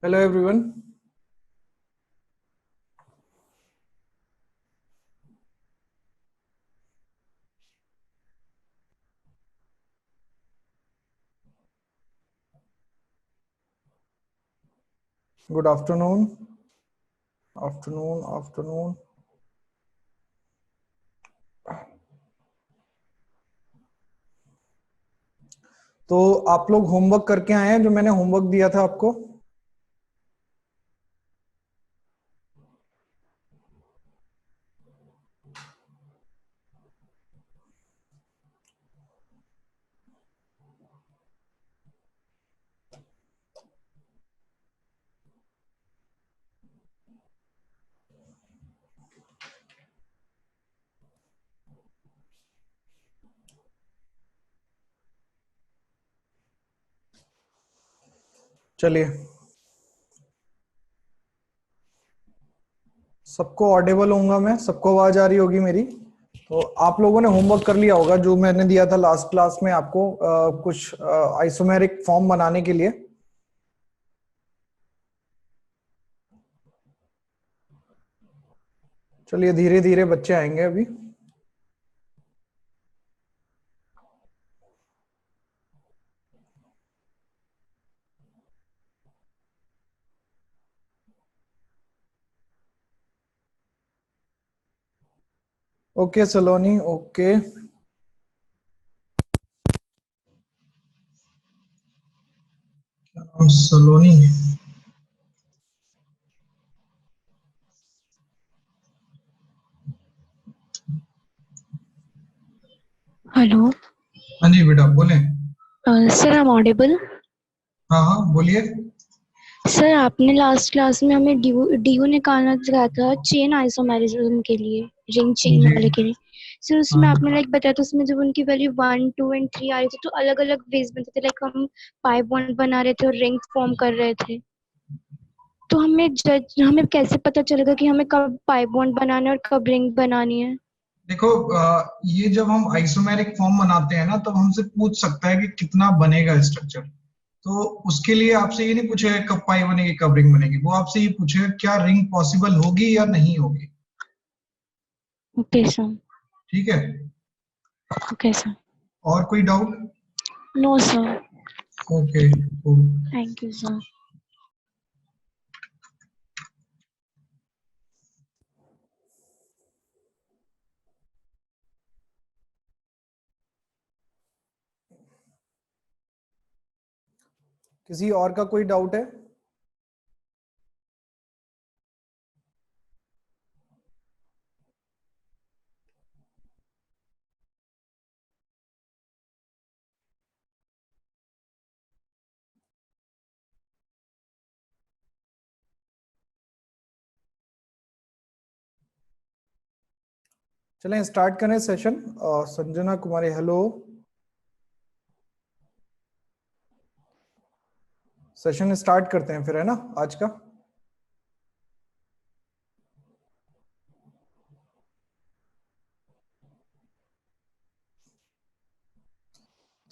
Hello everyone. Good afternoon. Afternoon. तो आप लोग होमवर्क करके आए हैं जो मैंने होमवर्क दिया था आपको? चलिए, सबको ऑडिबल होऊंगा मैं, सबको आवाज आ रही होगी मेरी। तो आप लोगों ने होमवर्क कर लिया होगा जो मैंने दिया था लास्ट क्लास में आपको, कुछ आइसोमेरिक फॉर्म बनाने के लिए। चलिए, धीरे धीरे बच्चे आएंगे अभी। ओके सलोनी, ओके। सलोनी। हेलो। हाँ जी बेटा, बोले। Sir, I am audible? हाँ हाँ, बोलिए। सर, आपने लास्ट क्लास में हमें ड्यू निकालना सिखाया था चेन आइसोमेरिज्म के लिए, रिंग चेन जी। वाले के लिए। सर, उसमें हाँ। आपने बताया था, उसमें जब उनकी वैल्यू 1, 2 एंड 3 आ रही थी तो अलग अलग वेज बनते थे, हम पाई बॉन्ड बना रहे थे और रिंग फॉर्म कर रहे थे। तो हमें कैसे पता चलेगा कि हमें कब पाई बॉन्ड बनाना है और कब रिंग बनानी है? देखो, ये जब हम आइसोमेरिक फॉर्म बनाते हैं ना, तब हमसे पूछ सकता है कि कितना बनेगा स्ट्रक्चर। तो उसके लिए आपसे ये नहीं पूछेगा कब पाई बनेगी कब रिंग बनेगी, वो आपसे ये पूछेगा क्या रिंग पॉसिबल होगी या नहीं होगी। Okay sir. ठीक है। Okay sir. और कोई doubt? No sir. Okay. Thank you sir. किसी और का कोई डाउट है? चलें स्टार्ट करें session. Sanjana Kumari, hello. Session start करते हैं फिर, है ना, आज का।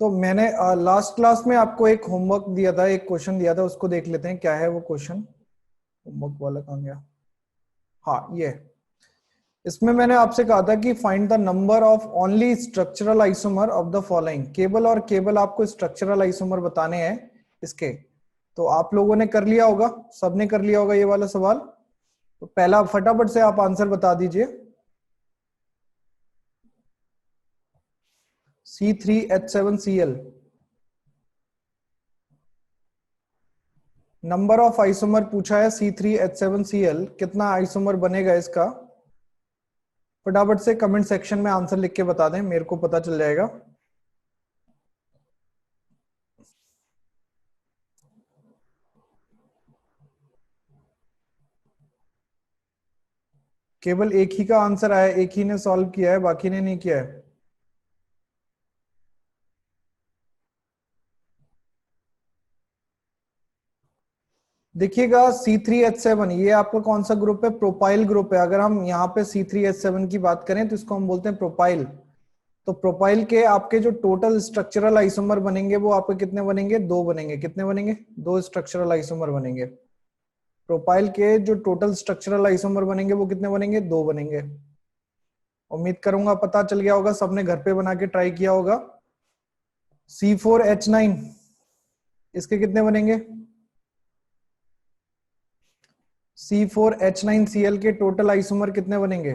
तो मैंने लास्ट क्लास में आपको एक होमवर्क दिया था, एक क्वेश्चन दिया था, उसको देख लेते हैं क्या है वो क्वेश्चन। होमवर्क वाला कहाँ गया? हाँ, ये। इसमें मैंने आपसे कहा था कि find the number of only structural isomer of the following. Cable और केबल आपको स्ट्रक्चरल आइसोमर बताने हैं इसके। तो आप लोगों ने कर लिया होगा, सबने कर लिया होगा ये वाला सवाल। तो पहला फटाफट से आप आंसर बता दीजिए। C3H7Cl। नंबर ऑफ आइसोमर पूछा है, C3H7Cl कितना आइसोमर बनेगा इसका। फटाफट से कमेंट सेक्शन में आंसर लिख के बता दें, मेरे को पता चल जाएगा। केवल एक ही का आंसर आया, एक ही ने सॉल्व किया है, बाकी ने नहीं किया है। देखिएगा, C3H7 ये आपका कौन सा ग्रुप है? प्रोपाइल ग्रुप है। अगर हम यहाँ पे C3H7 की बात करें तो इसको हम बोलते हैं प्रोपाइल। तो प्रोपाइल के आपके जो टोटल स्ट्रक्चरल आइसोमर बनेंगे वो आपके कितने बनेंगे? दो बनेंगे। कितने बनेंगे? दो स्ट्रक्चरल आइसोमर बनेंगे। प्रोपाइल के जो टोटल स्ट्रक्चरल आइसोमर बनेंगे वो कितने बनेंगे? 2 बनेंगे। उम्मीद करूंगा पता चल गया होगा, सबने घर पे बना के ट्राई किया होगा। C4H9 इसके कितने बनेंगे? C4H9Cl के टोटल आइसोमर कितने बनेंगे?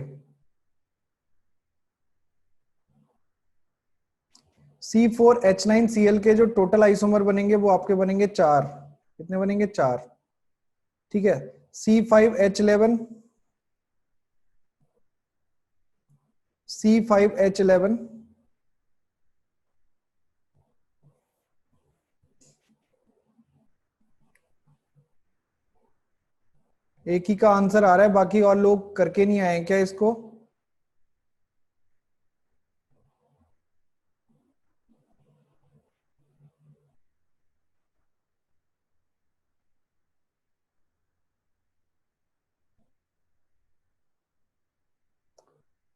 C4H9Cl के जो टोटल आइसोमर बनेंगे वो आपके बनेंगे 4। कितने बनेंगे? 4। ठीक है। C5H11 C5H11 एक ही का आंसर आ रहा है, बाकी और लोग करके नहीं आए क्या इसको?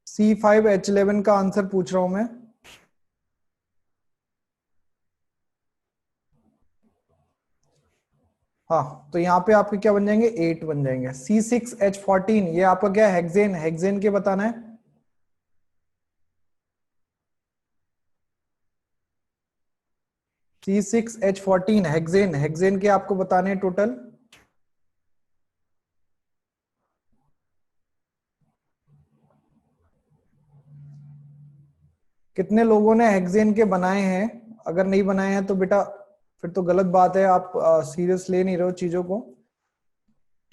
C5H11 का आंसर पूछ रहा हूं मैं। हाँ, तो यहाँ पे आपके क्या बन जाएंगे? 8 बन जाएंगे। C6H14 ये आपका क्या है? हेक्सेन। हेक्सेन के बताना है। C6H14 hexane. हेक्सेन के आपको बताने हैं टोटल। कितने लोगों ने हेक्सेन के बनाए हैं? अगर नहीं बनाए हैं तो बेटा फिर तो गलत बात है, आप सीरियस ले नहीं रहे हो चीजों को।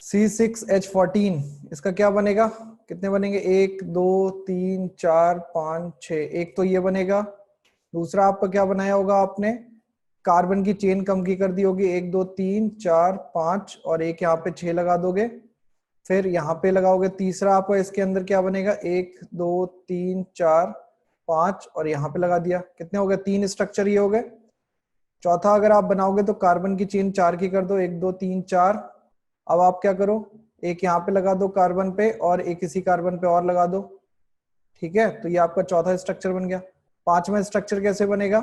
C6H14 इसका क्या बनेगा? कितने बनेंगे? 1 2 3 4 5 6। एक तो ये बनेगा। दूसरा आपका क्या बनाया होगा आपने? कार्बन की चेन कम की कर दी होगी। 1 2 3 4 5 और एक यहाँ पे 6 लगा दोगे। फिर यहाँ पे लगाओगे। तीसरा आपका इसके अंदर क्या बनेगा? 1 2 3 4 5 और यहाँ पे लगा दिया। कितने हो गए? 3 स्ट्रक्चर ये हो गए। चौथा अगर आप बनाओगे तो कार्बन की चेन 4 की कर दो। 1 2 3 4। अब आप क्या करो? एक यहाँ पे लगा दो कार्बन पे और एक इसी कार्बन पे और लगा दो। ठीक है, तो ये आपका चौथा स्ट्रक्चर बन गया। पांचवा स्ट्रक्चर कैसे बनेगा?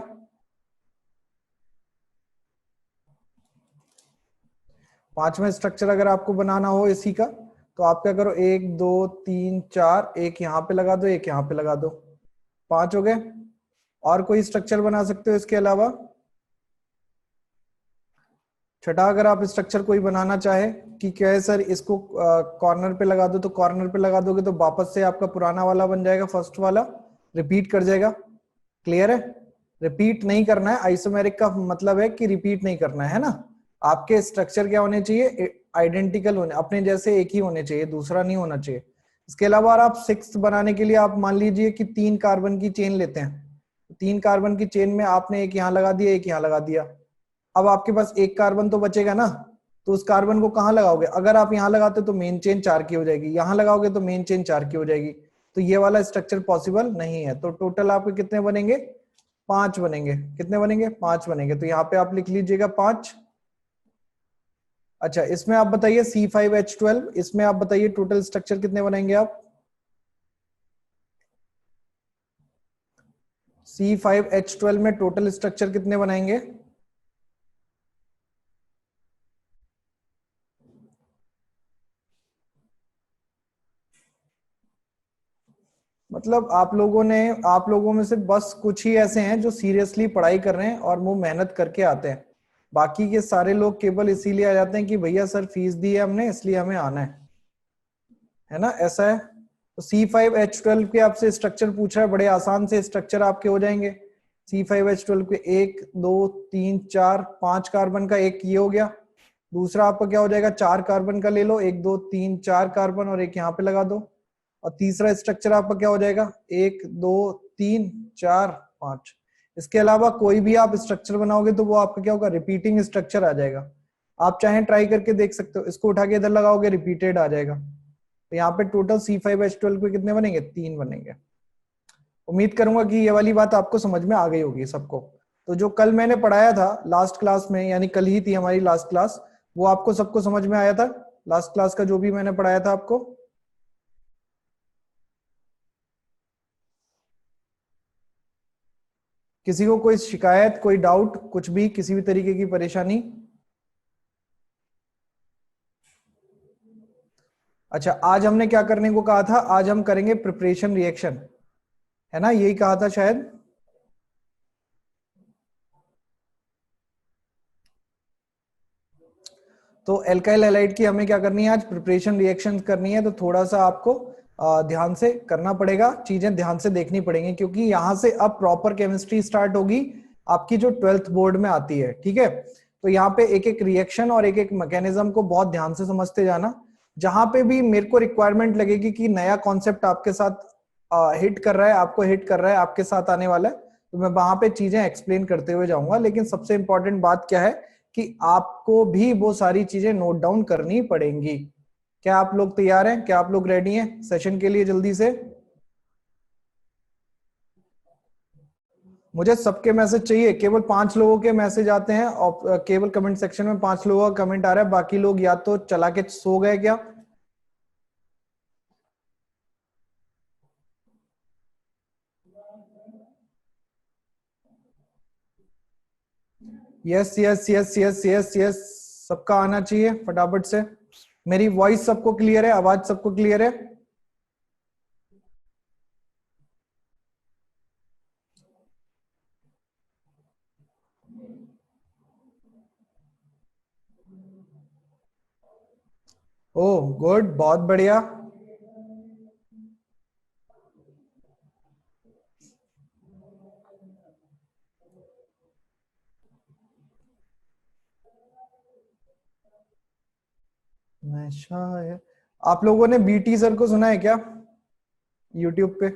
पांचवा स्ट्रक्चर अगर आपको बनाना हो इसी का तो आप क्या करो? 1 2 3 4। एक यहाँ पे लगा दो, एक यहाँ पे लगा दो। 5 हो गए। और कोई स्ट्रक्चर बना सकते हो इसके अलावा? छठा अगर आप स्ट्रक्चर कोई बनाना चाहे कि क्या है सर इसको कॉर्नर पे लगा दो, तो कॉर्नर पे लगा दोगे तो वापस से आपका पुराना वाला बन जाएगा, फर्स्ट वाला रिपीट कर जाएगा। क्लियर है? रिपीट नहीं करना है। आइसोमेरिक का मतलब है कि रिपीट नहीं करना है ना। आपके स्ट्रक्चर क्या होने चाहिए? आइडेंटिकल होने, अपने जैसे एक ही होने चाहिए, दूसरा नहीं होना चाहिए। इसके अलावा आप सिक्स बनाने के लिए आप मान लीजिए कि 3 कार्बन की चेन लेते हैं। 3 कार्बन की चेन में आपने एक यहाँ लगा दिया, एक यहाँ लगा दिया। अब आपके पास एक कार्बन तो बचेगा ना, तो उस कार्बन को कहाँ लगाओगे? अगर आप यहाँ लगाते तो मेन चेन 4 की हो जाएगी, यहाँ लगाओगे तो मेन चेन 4 की हो जाएगी। तो ये वाला स्ट्रक्चर पॉसिबल नहीं है। तो टोटल आपके कितने बनेंगे? 5 बनेंगे। कितने बनेंगे? 5 बनेंगे। तो यहाँ पे आप लिख लीजिएगा 5। अच्छा, इसमें आप बताइए C5H12, इसमें आप बताइए टोटल स्ट्रक्चर कितने बनाएंगे आप? C5H12 में टोटल स्ट्रक्चर कितने बनाएंगे? मतलब आप लोगों में से बस कुछ ही ऐसे हैं जो सीरियसली पढ़ाई कर रहे हैं और वो मेहनत करके आते हैं। बाकी के सारे लोग केवल इसीलिए आ जाते हैं कि भैया सर फीस दी है हमने इसलिए हमें आना है ना, ऐसा है। तो C5H12 के आपसे स्ट्रक्चर पूछ रहा है, बड़े आसान से स्ट्रक्चर आपके हो जाएंगे। C5H12 के 1 2 3 4 5 कार्बन का एक ये हो गया। दूसरा आपका क्या हो जाएगा? 4 कार्बन का ले लो, 1 2 3 4 कार्बन और एक यहाँ पे लगा दो। और तीसरा स्ट्रक्चर आपका क्या हो जाएगा? 1 2 3 4 5। इसके अलावा कोई भी आप स्ट्रक्चर बनाओगे तो वो आपका क्या होगा? रिपीटिंग स्ट्रक्चर आ जाएगा। आप चाहें ट्राई करके देख सकते हो, इसको उठा के इधर लगाओगे रिपीटेड आ जाएगा। तो यहाँ पे टोटल C5H12 के कितने बनेंगे? 3 बनेंगे। उम्मीद करूंगा कि ये वाली बात आपको समझ में आ गई होगी सबको। तो जो कल मैंने पढ़ाया था लास्ट क्लास में, यानी कल ही थी हमारी लास्ट क्लास, वो आपको सबको समझ में आया था? लास्ट क्लास का जो भी मैंने पढ़ाया था आपको? किसी को कोई शिकायत, कोई डाउट, कुछ भी, किसी भी तरीके की परेशानी? अच्छा, आज हमने क्या करने को कहा था? आज हम करेंगे प्रिपरेशन रिएक्शन, है ना? यही कहा था शायद। तो एल्काइल हैलाइड की हमें क्या करनी है? आज प्रिपरेशन रिएक्शन करनी है। तो थोड़ा सा आपको ध्यान से करना पड़ेगा, चीजें ध्यान से देखनी पड़ेंगी, क्योंकि यहां से अब प्रॉपर केमिस्ट्री स्टार्ट होगी आपकी, जो 12th बोर्ड में आती है। ठीक है, तो यहाँ पे एक एक रिएक्शन और एक एक मैकेनिज्म को बहुत ध्यान से समझते जाना। जहां पे भी मेरे को रिक्वायरमेंट लगेगी कि नया कॉन्सेप्ट आपके साथ हिट कर रहा है, आपको हिट कर रहा है, आपके साथ आने वाला है, तो मैं वहां पे चीजें एक्सप्लेन करते हुए जाऊंगा। लेकिन सबसे इंपॉर्टेंट बात क्या है कि आपको भी वो सारी चीजें नोट डाउन करनी पड़ेंगी। क्या आप लोग तैयार हैं? क्या आप लोग रेडी हैं सेशन के लिए? जल्दी से मुझे सबके मैसेज चाहिए। केवल 5 लोगों के मैसेज आते हैं और केवल कमेंट सेक्शन में 5 लोगों का कमेंट आ रहा है, बाकी लोग या तो चला के सो गए क्या? Yes yes yes yes yes yes, सबका आना चाहिए फटाफट से। मेरी वॉइस सबको क्लियर है? आवाज सबको क्लियर है? ओह गुड, बहुत बढ़िया। मैं शायद, आप लोगों ने बीटी सर को सुना है क्या यूट्यूब पे?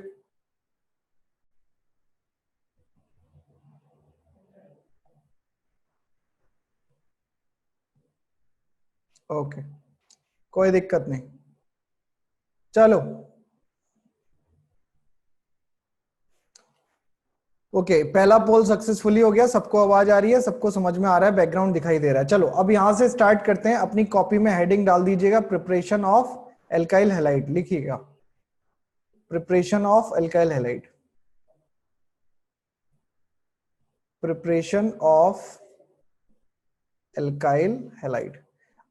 ओके, कोई दिक्कत नहीं, चलो। ओके, पहला पोल सक्सेसफुली हो गया, सबको आवाज आ रही है, सबको समझ में आ रहा है, बैकग्राउंड दिखाई दे रहा है। चलो अब यहां से स्टार्ट करते हैं। अपनी कॉपी में हेडिंग डाल दीजिएगा, प्रिपरेशन ऑफ एल्काइल हैलाइड लिखिएगा। Preparation of alkyl halide, preparation of alkyl halide.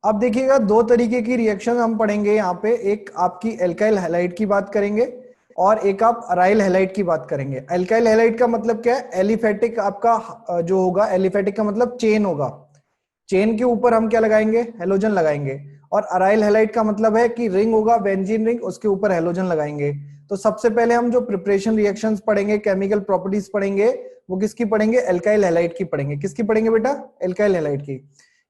अब देखिएगा, दो तरीके की रिएक्शन हम पढ़ेंगे यहाँ पे। एक आपकी एल्काइल हैलाइड की बात करेंगे और एक आप अराइल हैलाइड की बात करेंगे। एल्काइल हैलाइड का मतलब क्या है? एलिफेटिक आपका जो होगा, एलिफेटिक का मतलब चेन होगा, चेन के ऊपर हम क्या लगाएंगे? हेलोजन लगाएंगे। और अराइल हैलाइड का मतलब है कि रिंग होगा, बेंजीन रिंग, उसके ऊपर हेलोजन लगाएंगे। तो सबसे पहले हम जो प्रिपरेशन रिएक्शंस पढ़ेंगे, केमिकल प्रॉपर्टीज पढ़ेंगे, वो किसकी पढ़ेंगे? एल्काइल हैलाइड की पढ़ेंगे। किसकी पढ़ेंगे बेटा? एल्काइल हैलाइड की।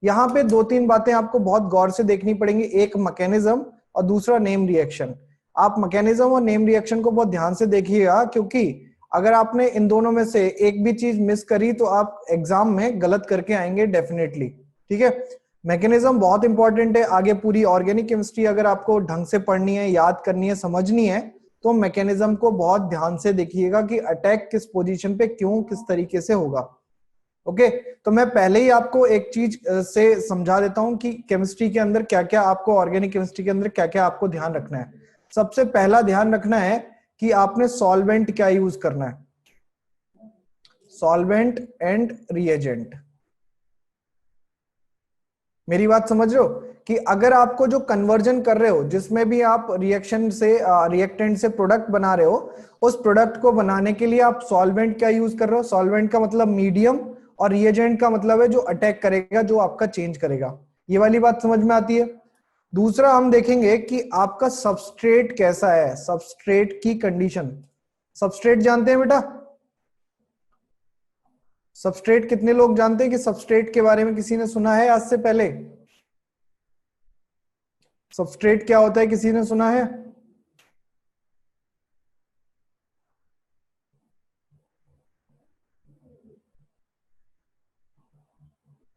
यहाँ पे दो तीन बातें आपको बहुत गौर से देखनी पड़ेंगी, एक मैकेनिज्म और दूसरा नेम रिएक्शन। आप मैकेनिज्म और नेम रिएक्शन को बहुत ध्यान से देखिएगा, क्योंकि अगर आपने इन दोनों में से एक भी चीज मिस करी तो आप एग्जाम में गलत करके आएंगे डेफिनेटली। ठीक है, मैकेनिज्म बहुत इंपॉर्टेंट है। आगे पूरी ऑर्गेनिक केमिस्ट्री अगर आपको ढंग से पढ़नी है, याद करनी है, समझनी है, तो मैकेनिज्म को बहुत ध्यान से देखिएगा कि अटैक किस पोजीशन पे क्यों, किस तरीके से होगा। ओके, तो मैं पहले ही आपको एक चीज से समझा देता हूं कि केमिस्ट्री के अंदर क्या क्या आपको, ऑर्गेनिक केमिस्ट्री के अंदर क्या क्या आपको ध्यान रखना है। सबसे पहला ध्यान रखना है कि आपने सॉल्वेंट क्या यूज करना है, सॉल्वेंट एंड रिएजेंट। मेरी बात समझ रहे हो कि अगर आपको जो कन्वर्जन कर रहे हो, जिसमें भी आप रिएक्शन से रिएक्टेंट से प्रोडक्ट बना रहे हो, उस प्रोडक्ट को बनाने के लिए आप सॉल्वेंट क्या यूज कर रहे हो? सॉल्वेंट का मतलब मीडियम, और रिएजेंट का मतलब है जो अटैक करेगा, जो आपका चेंज करेगा। ये वाली बात समझ में आती है? दूसरा हम देखेंगे कि आपका सबस्ट्रेट कैसा है, सबस्ट्रेट की कंडीशन। सबस्ट्रेट जानते हैं बेटा? सबस्ट्रेट कितने लोग जानते हैं कि सबस्ट्रेट के बारे में किसी ने सुना है आज से पहले? सबस्ट्रेट क्या होता है, किसी ने सुना है?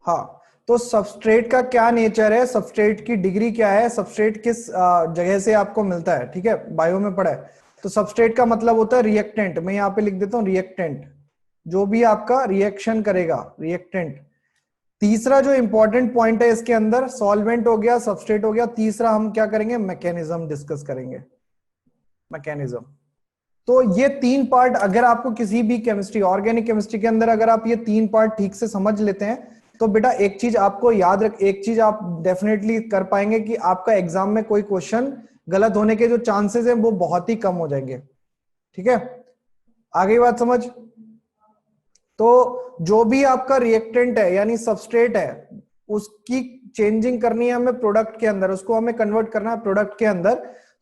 हाँ, तो सबस्ट्रेट का क्या नेचर है, सबस्ट्रेट की डिग्री क्या है, सबस्ट्रेट किस जगह से आपको मिलता है? ठीक है, बायो में पढ़ा है। तो सबस्ट्रेट का मतलब होता है रिएक्टेंट। मैं यहाँ पे लिख देता हूँ रिएक्टेंट, जो भी आपका रिएक्शन करेगा, रिएक्टेंट। तीसरा जो इंपॉर्टेंट पॉइंट है इसके अंदर, सॉल्वेंट हो गया, सबस्ट्रेट हो गया, तीसरा हम क्या करेंगे? मैकेनिज्म डिस्कस करेंगे, मैकेनिज्म। तो ये तीन पार्ट अगर आपको किसी भी केमिस्ट्री, ऑर्गेनिक केमिस्ट्री के अंदर अगर आप ये तीन पार्ट ठीक से समझ लेते हैं, तो बेटा एक चीज आपको याद रख, एक चीज आप डेफिनेटली कर पाएंगे कि आपका एग्जाम में कोई क्वेश्चन गलत होने के जो चांसेस हैं वो बहुत ही कम हो जाएंगे। ठीक है, आगे बात समझ। तो जो भी आपका रिएक्टेंट है यानी सबस्ट्रेट है, उसकी चेंजिंग करनी है हमें प्रोडक्ट के अंदर, उसको हमें कन्वर्ट करना है प्रोडक्ट के अंदर।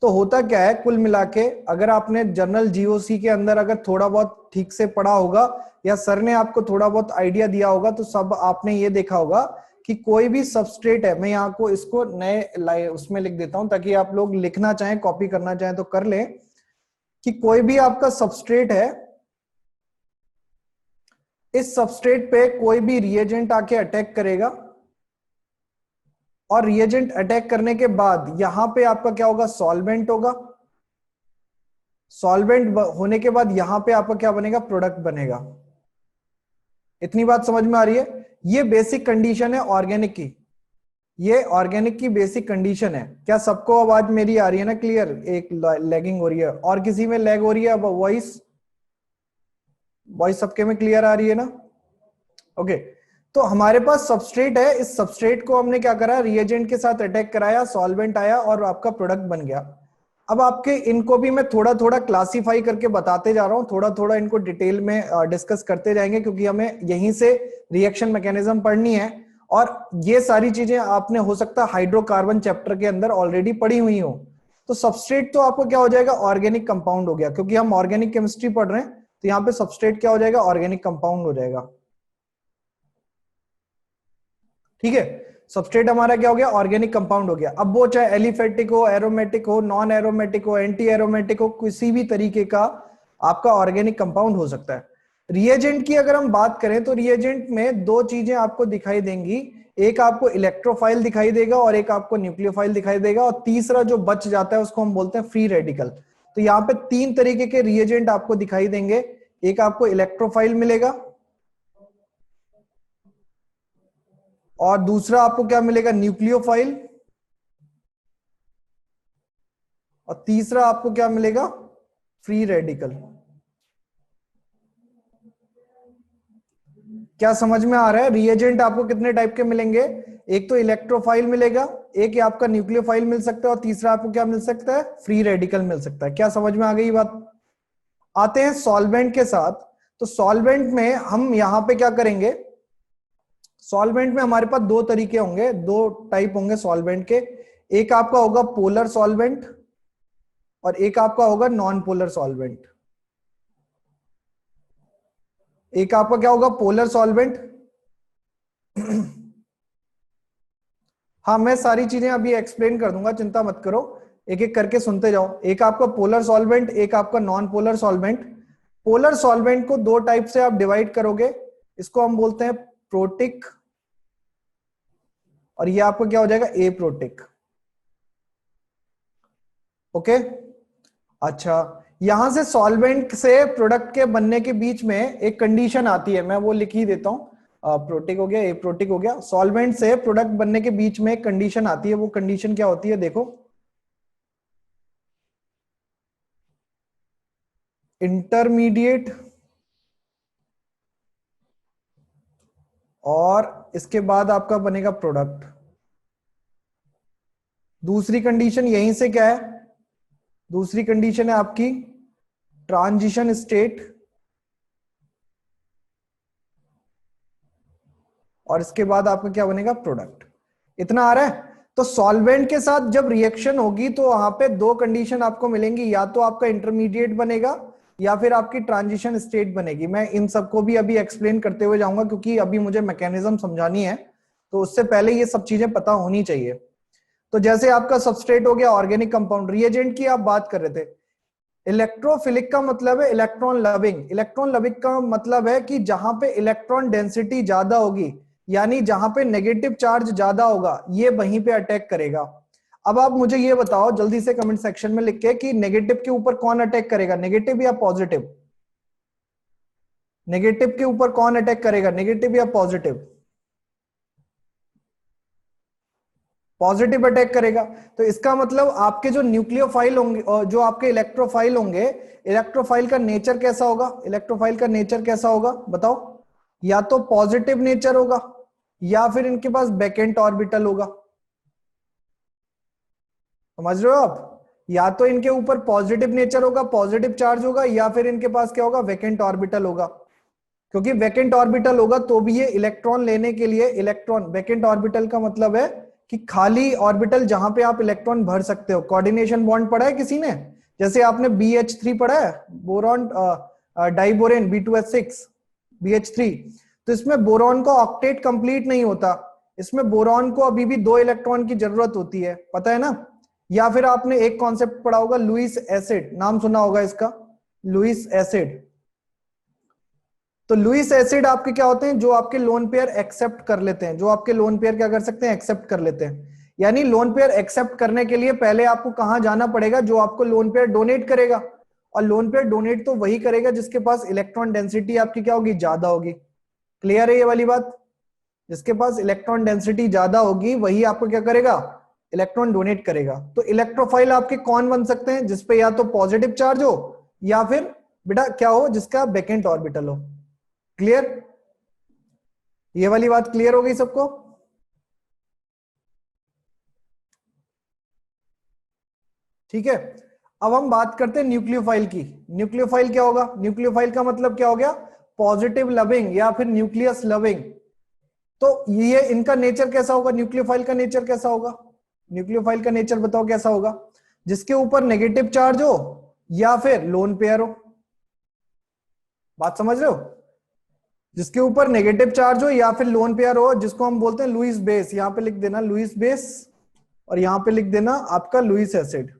तो होता क्या है कुल मिला के, अगर आपने जनरल जीओसी के अंदर अगर थोड़ा बहुत ठीक से पढ़ा होगा या सर ने आपको थोड़ा बहुत आइडिया दिया होगा, तो सब आपने ये देखा होगा कि कोई भी सबस्ट्रेट है, मैं यहाँ को इसको नए उसमें लिख देता हूं ताकि आप लोग लिखना चाहें कॉपी करना चाहें तो कर लें, कि कोई भी आपका सबस्ट्रेट है, इस सबस्ट्रेट पे कोई भी रिएजेंट आके अटैक करेगा, और रिएजेंट अटैक करने के बाद यहां पे आपका क्या होगा, सॉल्वेंट होगा। सॉल्वेंट होने के बाद यहां पे आपका क्या बनेगा, प्रोडक्ट बनेगा। इतनी बात समझ में आ रही है? ये बेसिक कंडीशन है ऑर्गेनिक की, ये ऑर्गेनिक की बेसिक कंडीशन है। क्या सबको आवाज मेरी आ रही है ना क्लियर? एक लैगिंग हो रही है और किसी में लैग हो रही है? अब वॉइस सबके में क्लियर आ रही है ना? ओके, तो हमारे पास सबस्ट्रेट है, इस सबस्ट्रेट को हमने क्या करा, रिएजेंट के साथ अटैक कराया, सॉल्वेंट आया और आपका प्रोडक्ट बन गया। अब आपके इनको भी मैं थोड़ा थोड़ा क्लासिफाई करके बताते जा रहा हूं, थोड़ा थोड़ा इनको डिटेल में डिस्कस करते जाएंगे, क्योंकि हमें यहीं से रिएक्शन मैकेनिज्म पढ़नी है। और ये सारी चीजें आपने हो सकता है हाइड्रोकार्बन चैप्टर के अंदर ऑलरेडी पढ़ी हुई हो। तो सबस्ट्रेट तो आपको क्या हो जाएगा, ऑर्गेनिक कंपाउंड हो गया, क्योंकि हम ऑर्गेनिक केमिस्ट्री पढ़ रहे हैं, तो यहाँ पे सबस्ट्रेट क्या हो जाएगा, ऑर्गेनिक कंपाउंड हो जाएगा। ठीक है, सबस्ट्रेट हमारा क्या हो गया, ऑर्गेनिक कंपाउंड हो गया। अब वो चाहे एलिफेटिक हो, एरोमेटिक हो, नॉन एरोमेटिक हो, एंटी एरोमेटिक हो, किसी भी तरीके का आपका ऑर्गेनिक कंपाउंड हो सकता है। रिएजेंट की अगर हम बात करें तो रिएजेंट में दो चीजें आपको दिखाई देंगी, एक आपको इलेक्ट्रोफाइल दिखाई देगा और एक आपको न्यूक्लियोफाइल दिखाई देगा, और तीसरा जो बच जाता है उसको हम बोलते हैं फ्री रेडिकल। तो यहाँ पे तीन तरीके के रिएजेंट आपको दिखाई देंगे, एक आपको इलेक्ट्रोफाइल मिलेगा, और दूसरा आपको क्या मिलेगा, न्यूक्लियोफाइल, और तीसरा आपको क्या मिलेगा, फ्री रेडिकल। क्या समझ में आ रहा है? रिएजेंट आपको कितने टाइप के मिलेंगे, एक तो इलेक्ट्रोफाइल मिलेगा, एक आपका न्यूक्लियोफाइल मिल सकता है, और तीसरा आपको क्या मिल सकता है, फ्री रेडिकल मिल सकता है। क्या समझ में आ गई बात? आते हैं सॉल्वेंट के साथ। तो सॉल्वेंट में हम यहां पे क्या करेंगे, सॉल्वेंट में हमारे पास दो तरीके होंगे, दो टाइप होंगे सॉल्वेंट के। एक आपका होगा पोलर सॉल्वेंट और एक आपका होगा नॉन पोलर सॉल्वेंट। एक आपका क्या होगा, पोलर सॉल्वेंट। हाँ, मैं सारी चीजें अभी एक्सप्लेन कर दूंगा, चिंता मत करो, एक एक करके सुनते जाओ। एक आपका पोलर सॉल्वेंट, एक आपका non polar solvent. Polar solvent को दो टाइप से आप डिवाइड करोगे, इसको हम बोलते हैं प्रोटिक, और ये आपको क्या हो जाएगा, ए प्रोटिक। ओके, अच्छा, यहां से सॉल्वेंट से प्रोडक्ट के बनने के बीच में एक कंडीशन आती है, मैं वो लिख ही देता हूं। प्रोटिक हो गया, ए प्रोटिक हो गया। सॉल्वेंट से प्रोडक्ट बनने के बीच में एक कंडीशन आती है, वो कंडीशन क्या होती है, देखो, इंटरमीडिएट, और इसके बाद आपका बनेगा प्रोडक्ट। दूसरी कंडीशन यहीं से क्या है, दूसरी कंडीशन है आपकी ट्रांजिशन स्टेट, और इसके बाद आपका क्या बनेगा, प्रोडक्ट। इतना आ रहा है? तो सॉल्वेंट के साथ जब रिएक्शन होगी तो वहां पे दो कंडीशन आपको मिलेंगी, या तो आपका इंटरमीडिएट बनेगा या फिर आपकी ट्रांजिशन स्टेट बनेगी। मैं इन सबको भी अभी एक्सप्लेन करते हुए जाऊंगा, क्योंकि अभी मुझे मैकेनिज्म समझानी है, तो उससे पहले ये सब चीजें पता होनी चाहिए। तो जैसे आपका सबस्ट्रेट हो गया ऑर्गेनिक कंपाउंड, रिएजेंट की आप बात कर रहे थे। इलेक्ट्रोफिलिक का मतलब है इलेक्ट्रॉन लविंग। इलेक्ट्रॉन लविंग का मतलब है कि जहां पे इलेक्ट्रॉन डेंसिटी ज्यादा होगी, यानी जहां पे नेगेटिव चार्ज ज्यादा होगा, ये वहीं पे अटैक करेगा। अब आप मुझे ये बताओ जल्दी से कमेंट सेक्शन में लिख के कि नेगेटिव के ऊपर कौन अटैक करेगा, नेगेटिव या पॉजिटिव? नेगेटिव के ऊपर कौन अटैक करेगा, नेगेटिव या पॉजिटिव? पॉजिटिव अटैक करेगा। तो इसका मतलब आपके जो न्यूक्लियोफाइल होंगे और जो आपके इलेक्ट्रोफाइल होंगे, इलेक्ट्रोफाइल का नेचर कैसा होगा, इलेक्ट्रोफाइल का नेचर कैसा होगा बताओ? या तो पॉजिटिव नेचर होगा या फिर इनके पास वैकेंट ऑर्बिटल होगा। समझ रहे हो आप? या तो इनके ऊपर पॉजिटिव नेचर होगा, पॉजिटिव चार्ज होगा, या फिर इनके पास क्या होगा, वैकेंट ऑर्बिटल होगा। क्योंकि वैकेंट ऑर्बिटल होगा तो भी ये इलेक्ट्रॉन लेने के लिए, इलेक्ट्रॉन वैकेंट ऑर्बिटल का मतलब है कि खाली ऑर्बिटल जहां पे आप इलेक्ट्रॉन भर सकते हो। कोऑर्डिनेशन बॉन्ड पढ़ा है किसी ने? जैसे आपने BH3 पढ़ा है, बोरॉन डाइबोरेन B2H6 BH3। तो इसमें बोरॉन का ऑक्टेट कंप्लीट नहीं होता, इसमें बोरॉन को अभी भी 2 इलेक्ट्रॉन की जरूरत होती है, पता है ना? या फिर आपने एक कॉन्सेप्ट पढ़ा होगा, लुईस एसिड, नाम सुना होगा इसका, लुईस एसिड। तो लुईस एसिड आपके क्या होते हैं, जो आपके लोन पेयर एक्सेप्ट कर लेते हैं, जो आपके लोन पेयर क्या कर सकते हैं, एक्सेप्ट कर लेते हैं। यानी लोन पेयर एक्सेप्ट करने के लिए पहले आपको कहां जाना पड़ेगा, जो आपको लोन पेयर डोनेट करेगा। और लोन पेयर डोनेट तो वही करेगा जिसके पास इलेक्ट्रॉन डेंसिटी आपकी क्या होगी, ज्यादा होगी। क्लियर है ये वाली बात? जिसके पास इलेक्ट्रॉन डेंसिटी ज्यादा होगी वही आपको क्या करेगा, इलेक्ट्रॉन डोनेट करेगा। तो इलेक्ट्रोफाइल आपके कौन बन सकते हैं, जिसपे या तो पॉजिटिव चार्ज हो या फिर बेटा क्या हो, जिसका वैकेंट ऑर्बिटल हो। क्लियर? ये वाली बात क्लियर हो गई सबको? ठीक है। अब हम बात करते हैं न्यूक्लियोफाइल की। न्यूक्लियोफाइल क्या होगा? न्यूक्लियोफाइल का मतलब क्या हो गया, पॉजिटिव लविंग या फिर न्यूक्लियस लविंग। तो ये इनका नेचर कैसा होगा, न्यूक्लियोफाइल का नेचर कैसा होगा? न्यूक्लियोफाइल का नेचर बताओ कैसा होगा? जिसके ऊपर नेगेटिव चार्ज हो या फिर लोन पेयर हो। बात समझ रहे हो? जिसके ऊपर नेगेटिव चार्ज हो या फिर लोन पेयर हो, जिसको हम बोलते हैं लुईस बेस। यहां पे लिख देना लुईस बेस, और यहां पे लिख देना आपका लुईस एसिड।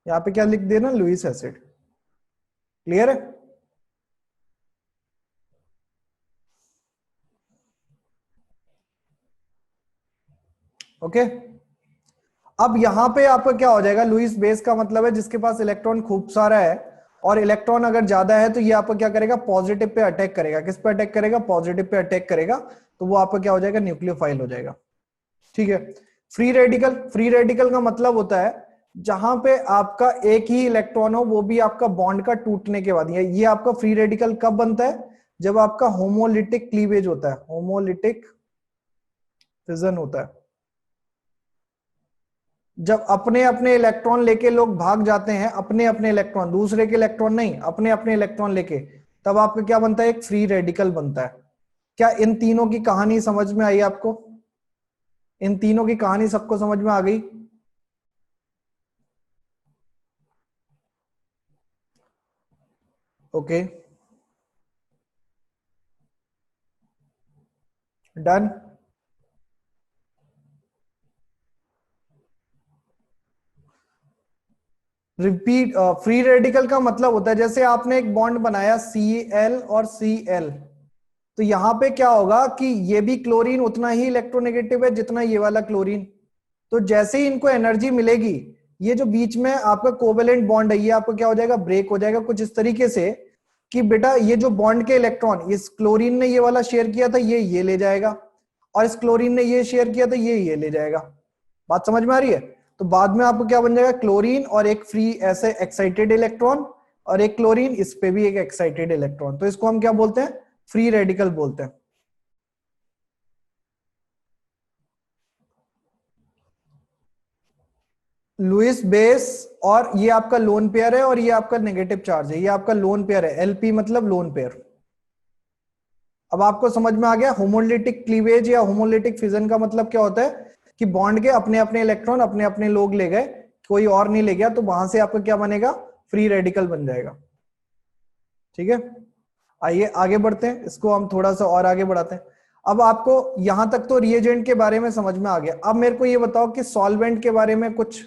यहां पे क्या लिख देना, लुईस एसिड। क्लियर है? ओके। अब यहां पे आपका क्या हो जाएगा, लुईस बेस का मतलब है जिसके पास इलेक्ट्रॉन खूब सारा है, और इलेक्ट्रॉन अगर ज्यादा है तो ये आपको क्या करेगा, पॉजिटिव पे अटैक करेगा। किस पे अटैक करेगा, पॉजिटिव पे अटैक करेगा। तो वो आपका क्या हो जाएगा, न्यूक्लियोफाइल हो जाएगा। ठीक है। फ्री रेडिकल, फ्री रेडिकल का मतलब होता है जहां पे आपका एक ही इलेक्ट्रॉन हो, वो भी आपका बॉन्ड का टूटने के बाद। ये आपका फ्री रेडिकल कब बनता है, जब आपका होमोलिटिक क्लीवेज होता है, होमोलिटिक फिजन होता है। जब अपने अपने इलेक्ट्रॉन लेके लोग भाग जाते हैं, अपने अपने इलेक्ट्रॉन, दूसरे के इलेक्ट्रॉन नहीं, अपने अपने इलेक्ट्रॉन लेके, तब आपका क्या बनता है, एक फ्री रेडिकल बनता है। क्या इन तीनों की कहानी समझ में आई आपको? इन तीनों की कहानी सबको समझ में आ गई? Okay, done. Repeat, free radical का मतलब होता है जैसे आपने एक बॉन्ड बनाया Cl और Cl, तो यहां पे क्या होगा कि ये भी क्लोरीन उतना ही इलेक्ट्रोनेगेटिव है जितना ये वाला क्लोरीन। तो जैसे ही इनको एनर्जी मिलेगी, ये जो बीच में आपका कोवेलेंट बॉन्ड है ये आपको क्या हो जाएगा, ब्रेक हो जाएगा कुछ इस तरीके से कि बेटा ये जो बॉन्ड के इलेक्ट्रॉन, इस क्लोरीन ने ये वाला शेयर किया था, ये ले जाएगा, और इस क्लोरीन ने ये शेयर किया था, ये ले जाएगा। बात समझ में आ रही है? तो बाद में आपको क्या बन जाएगा, क्लोरीन और एक फ्री ऐसे एक्साइटेड इलेक्ट्रॉन, और एक क्लोरीन, इस पे भी एक एक्साइटेड इलेक्ट्रॉन। तो इसको हम क्या बोलते हैं, फ्री रेडिकल बोलते हैं। लुईस बेस, और ये आपका लोन पेयर है, और ये आपका नेगेटिव चार्ज है, ये आपका लोन पेयर है, एलपी मतलब लोन पेयर। अब आपको समझ में आ गया होमोलिटिक क्लीवेज या होमोलिटिक फिजन का मतलब क्या होता है, कि बॉन्ड के अपने अपने इलेक्ट्रॉन अपने अपने लोग ले गए, कोई और नहीं ले गया, तो वहां से आपका क्या बनेगा, फ्री रेडिकल बन जाएगा। ठीक है, आइए आगे बढ़ते हैं, इसको हम थोड़ा सा और आगे बढ़ाते हैं। अब आपको यहां तक तो रिएजेंट के बारे में समझ में आ गया। अब मेरे को ये बताओ कि सॉल्वेंट के बारे में कुछ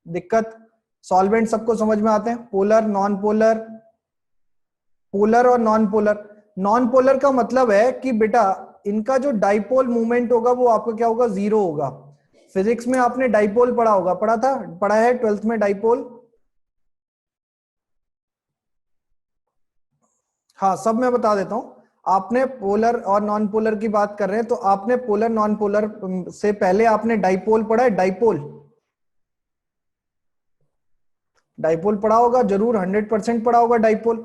दिक्कत? सॉल्वेंट सबको समझ में आते हैं, पोलर, नॉन पोलर, पोलर और नॉन पोलर। नॉन पोलर का मतलब है कि बेटा इनका जो डाइपोल मूवमेंट होगा वो आपका क्या होगा, जीरो होगा। फिजिक्स में आपने डाइपोल पढ़ा होगा, पढ़ा था, पढ़ा है 12th में डाइपोल। हाँ, सब मैं बता देता हूं। आपने पोलर और नॉन पोलर की बात कर रहे हैं, तो आपने पोलर नॉन पोलर से पहले आपने डाइपोल पढ़ा है, डाइपोल, डाइपोल पढ़ा होगा जरूर, 100% पढ़ा होगा डाइपोल।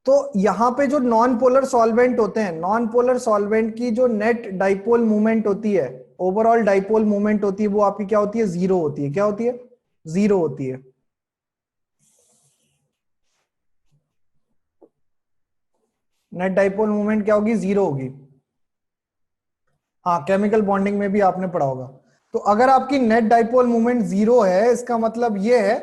तो यहाँ पे जो नॉन पोलर सॉल्वेंट होते हैं, नॉन पोलर सॉल्वेंट की जो नेट डाइपोल मूवमेंट होती है, ओवरऑल डाइपोल मूवमेंट होती है, वो आपकी क्या होती है? जीरो होती है। क्या होती है? जीरो होती है। नेट डाइपोल मूवमेंट क्या होगी? जीरो होगी। हाँ, केमिकल बॉन्डिंग में भी आपने पढ़ा होगा। तो अगर आपकी नेट डाइपोल मूवमेंट जीरो है, इसका मतलब ये है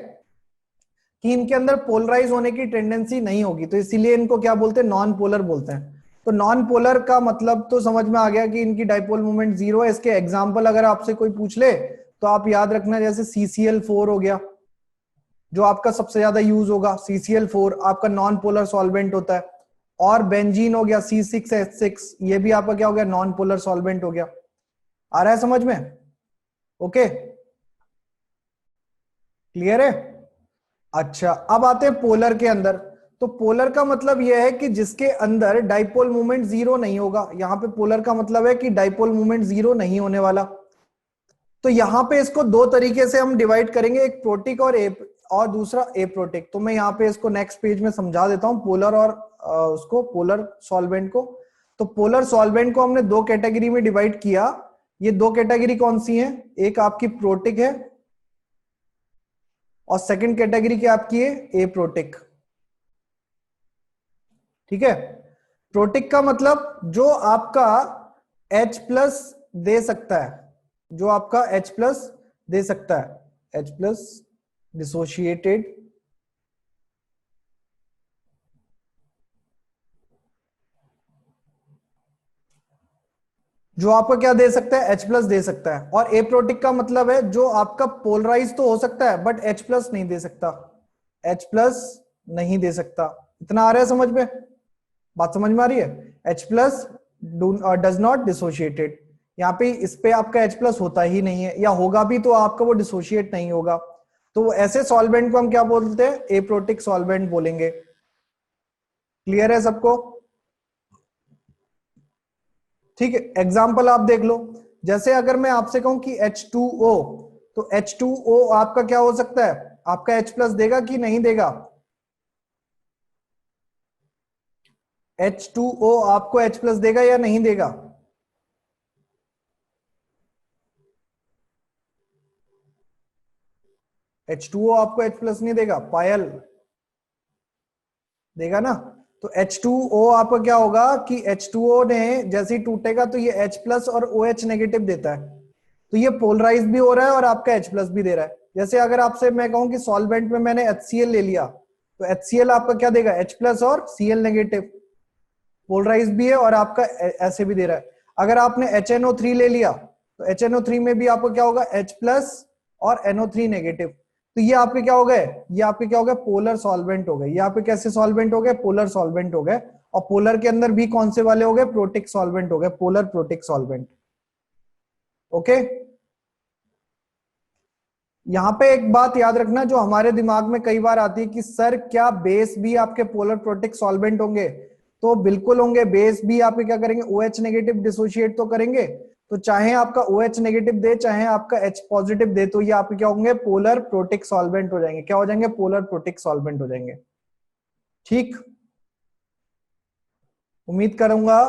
कि इनके अंदर पोलराइज होने की टेंडेंसी नहीं होगी, तो इसीलिए इनको क्या बोलते हैं? नॉन पोलर बोलते हैं। तो नॉन पोलर का मतलब तो समझ में आ गया कि इनकी डाइपोल मूवमेंट जीरो है। इसके एग्जांपल अगर आपसे कोई पूछ ले तो आप याद रखना, जैसे CCl4 हो गया, जो आपका सबसे ज्यादा यूज होगा। CCl4 आपका नॉन पोलर सॉल्वेंट होता है। और बेंजीन हो गया, C6H6, ये भी आपका क्या हो गया? नॉन पोलर सॉल्वेंट हो गया। आ रहा है समझ में? ओके, क्लियर है? अच्छा, अब आते हैं पोलर के अंदर। तो पोलर का मतलब यह है कि जिसके अंदर डाइपोल मूवमेंट जीरो नहीं होगा। यहां पे पोलर का मतलब है कि डाइपोल मूवमेंट जीरो नहीं होने वाला। तो यहां पे इसको दो तरीके से हम डिवाइड करेंगे, एक प्रोटिक और दूसरा एप्रोटिक। तो मैं यहां पे इसको नेक्स्ट पेज में समझा देता हूं, पोलर और उसको, पोलर सॉल्वेंट को। तो पोलर सॉल्वेंट को हमने दो कैटेगरी में डिवाइड किया। ये दो कैटेगरी कौन सी हैं? एक आपकी प्रोटिक है और सेकंड कैटेगरी क्या आपकी है? एप्रोटिक। ठीक है? प्रोटिक का मतलब जो आपका H प्लस दे सकता है, जो आपका H प्लस दे सकता है, H प्लस डिसोशिएटेड, जो आपका क्या दे सकता है? H प्लस दे सकता है। और एप्रोटिक का मतलब है जो आपका पोलराइज तो हो सकता है बट H प्लस नहीं दे सकता, H प्लस नहीं दे सकता। इतना आ रहा है समझ में? बात समझ में आ रही है? H plus does not dissociated, यहाँ पे इस पे आपका H प्लस होता ही नहीं है, या होगा भी तो आपका वो डिसोशिएट नहीं होगा। तो ऐसे सॉल्वेंट को हम क्या बोलते हैं? एप्रोटिक सॉल्वेंट बोलेंगे। क्लियर है सबको? ठीक है, एग्जाम्पल आप देख लो। जैसे अगर मैं आपसे कहूं कि H2O, तो H2O आपका क्या हो सकता है? आपका H प्लस देगा कि नहीं देगा? H2O आपको H प्लस देगा या नहीं देगा? H2O आपको H प्लस नहीं देगा, पायल देगा ना? तो H2O आपका क्या होगा कि H2O ने जैसे ही टूटेगा तो ये H प्लस और OH नेगेटिव देता है, तो ये पोलराइज भी हो रहा है और आपका H प्लस भी दे रहा है। जैसे अगर आपसे मैं कहूं कि सॉल्वेंट में मैंने HCl ले लिया, तो HCl आपका क्या देगा? H प्लस और Cl नेगेटिव, पोलराइज भी है और आपका ऐसे भी दे रहा है। अगर आपने HNO3 ले लिया, तो HNO3 में भी आपको क्या होगा? H प्लस और NO3 नेगेटिव। तो ये आपके क्या हो गए? ये आपके क्या हो गए? पोलर सॉल्वेंट हो गए। ये आपके कैसे सॉल्वेंट हो गए? पोलर सॉल्वेंट हो गए। और पोलर के अंदर भी कौन से वाले हो गए? प्रोटिक सॉल्वेंट हो गए, पोलर प्रोटिक सॉल्वेंट। ओके, यहां पे एक बात याद रखना जो हमारे दिमाग में कई बार आती है कि सर क्या बेस भी आपके पोलर प्रोटिक सॉल्वेंट होंगे? तो बिल्कुल होंगे। बेस भी आपके क्या करेंगे? OH नेगेटिव डिसोशिएट तो करेंगे। तो चाहे आपका OH नेगेटिव दे चाहे आपका H पॉजिटिव दे, तो ये आपके क्या होंगे? पोलर प्रोटिक सॉल्वेंट हो जाएंगे। क्या हो जाएंगे? पोलर प्रोटिक सॉल्वेंट हो जाएंगे। ठीक, उम्मीद करूंगा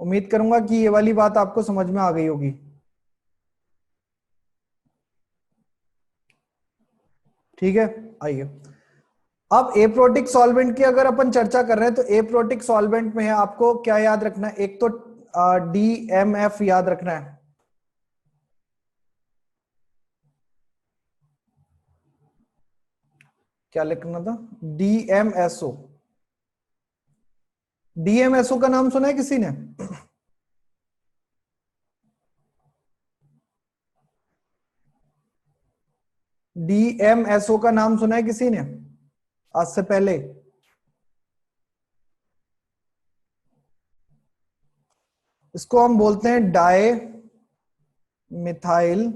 उम्मीद करूंगा कि ये वाली बात आपको समझ में आ गई होगी। ठीक है, आइए अब एप्रोटिक सॉल्वेंट की अगर अपन चर्चा कर रहे हैं, तो एप्रोटिक सॉल्वेंट में है आपको क्या याद रखना है? एक तो DMF याद रखना है। क्या लिखना था? DMSO। DMSO का नाम सुना है किसी ने? DMSO का नाम सुना है किसी ने आज से पहले? इसको हम बोलते हैं di methyl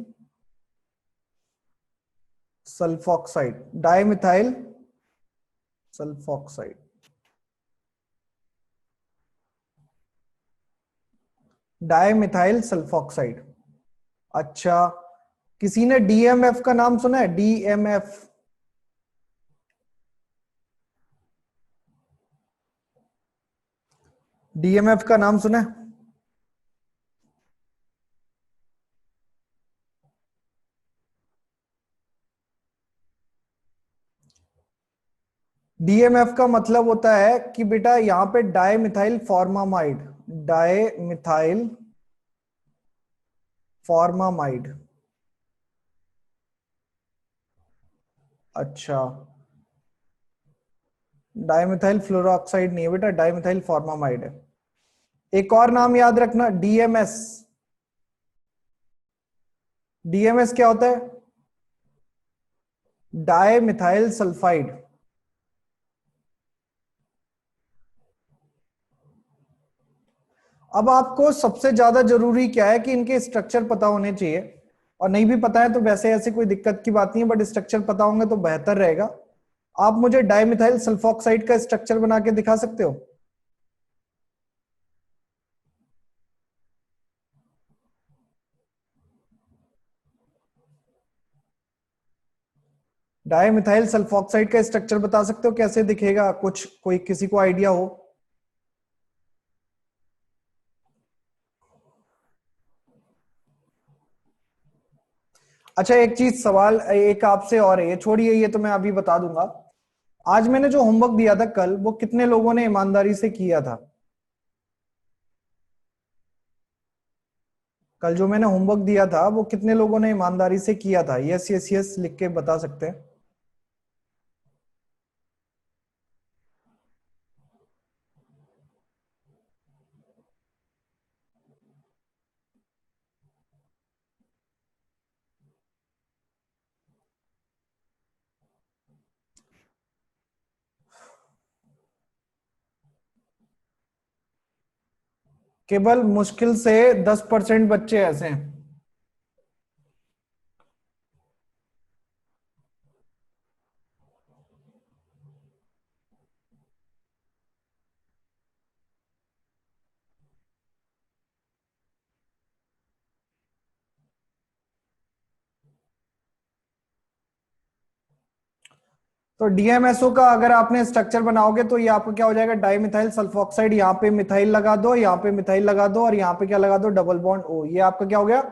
sulphoxide. Di methyl sulphoxide, di methyl sulphoxide. अच्छा, किसी ने DMF का नाम सुना है? DMF, डीएमएफ का नाम सुना है? डीएमएफ का मतलब होता है कि बेटा यहां पे di methyl formamide, di methyl formamide. अच्छा, डाइमिथाइल फ्लोरोक्साइड नहीं है बेटा, डाइमिथाइल फॉर्मामाइड है। एक और नाम याद रखना, डीएमएस। डीएमएस क्या होता है? Di methyl sulphide. अब आपको सबसे ज्यादा जरूरी क्या है कि इनके स्ट्रक्चर पता होने चाहिए, और नहीं भी पता है तो वैसे ऐसी कोई दिक्कत की बात नहीं है, बट स्ट्रक्चर पता होंगे तो बेहतर रहेगा। आप मुझे डाइमिथाइल सल्फॉक्साइड का स्ट्रक्चर बना के दिखा सकते हो? डाइमिथाइल सल्फॉक्साइड का स्ट्रक्चर बता सकते हो कैसे दिखेगा? कुछ कोई किसी को आइडिया हो? अच्छा, एक चीज सवाल एक आपसे और है, ये छोड़िए, ये तो मैं अभी बता दूंगा। आज मैंने जो होमवर्क दिया था कल, वो कितने लोगों ने ईमानदारी से किया था? कल जो मैंने होमवर्क दिया था वो कितने लोगों ने ईमानदारी से किया था? यस यस यस लिख के बता सकते हैं। केवल मुश्किल से 10% बच्चे ऐसे हैं। तो डीएमएसओ का अगर आपने स्ट्रक्चर बनाओगे तो ये आपको क्या हो जाएगा? डाई मिथाइल सल्फोक्साइड, यहाँ पे मिथाइल लगा दो, यहाँ पे मिथाइल लगा दो, और यहाँ पे क्या लगा दो? Double bond O. ये आपका क्या हो गया?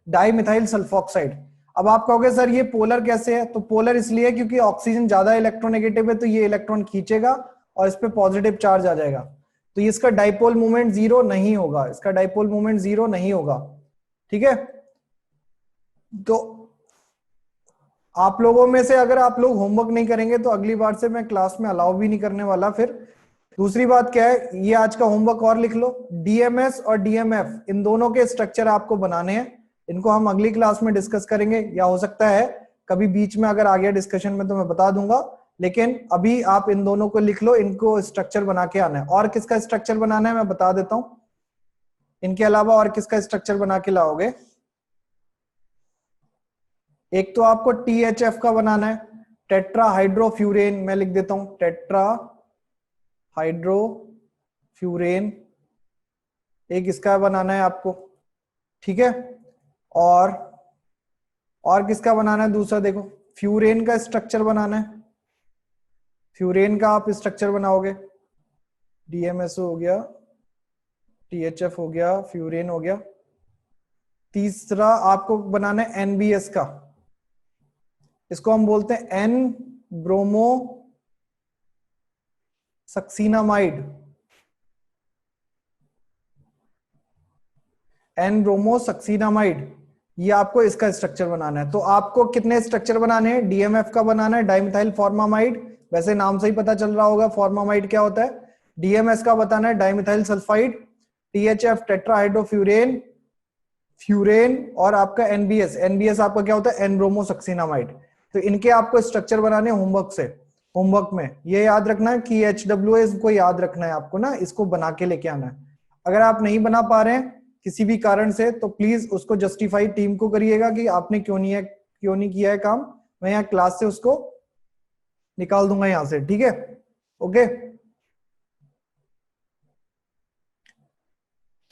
Dimethyl sulphoxide. अब आप कहोगे सर ये पोलर कैसे है? तो पोलर इसलिए क्योंकि ऑक्सीजन ज्यादा इलेक्ट्रोनेगेटिव है, तो ये इलेक्ट्रॉन खींचेगा और इस पे पॉजिटिव चार्ज आ जाएगा। तो इसका डाइपोल मूवमेंट जीरो नहीं होगा, इसका डाइपोल मूवमेंट जीरो नहीं होगा। ठीक है? तो आप लोगों में से अगर आप लोग होमवर्क नहीं करेंगे तो अगली बार से मैं क्लास में अलाउ भी नहीं करने वाला। फिर दूसरी बात क्या है, ये आज का होमवर्क और लिख लो, डीएमएस और डीएमएफ इन दोनों के स्ट्रक्चर आपको बनाने हैं। इनको हम अगली क्लास में डिस्कस करेंगे, या हो सकता है कभी बीच में अगर आ गया डिस्कशन में तो मैं बता दूंगा, लेकिन अभी आप इन दोनों को लिख लो, इनको स्ट्रक्चर बना के आना है। और किसका स्ट्रक्चर बनाना है मैं बता देता हूं, इनके अलावा और किसका स्ट्रक्चर बना के लाओगे? एक तो आपको THF का बनाना है, टेट्रा हाइड्रोफ्यूरेन, मैं लिख देता हूं टेट्रा हाइड्रोफ्यूरेन, एक इसका बनाना है आपको। ठीक है? और किसका बनाना है दूसरा? देखो, फ्यूरेन का स्ट्रक्चर बनाना है, फ्यूरेन का आप स्ट्रक्चर बनाओगे। DMSO हो गया, THF हो गया, फ्यूरेन हो गया। तीसरा आपको बनाना है NBS का, इसको हम बोलते हैं एन ब्रोमो सक्सीनामाइड, एन ब्रोमो सक्सीनामाइड। ये आपको इसका स्ट्रक्चर बनाना है। तो आपको कितने स्ट्रक्चर बनाने हैं? डीएमएफ का बनाना है, डाइमिथाइल फॉर्मामाइड, वैसे नाम से ही पता चल रहा होगा फॉर्मामाइड क्या होता है। डीएमएस का बताना है dimethyl sulphide, THF tetrahydrofuran, furan, और आपका एनबीएस, एनबीएस आपका क्या होता है? N bromo succinimide. तो इनके आपको स्ट्रक्चर बनाने होमवर्क से, होमवर्क में ये याद रखना है कि HWS को याद रखना है आपको ना, इसको बना के लेके आना है। अगर आप नहीं बना पा रहे हैं किसी भी कारण से तो प्लीज उसको जस्टिफाई टीम को करिएगा कि आपने क्यों नहीं किया है काम। मैं यहाँ क्लास से उसको निकाल दूंगा यहां से। ठीक है? ओके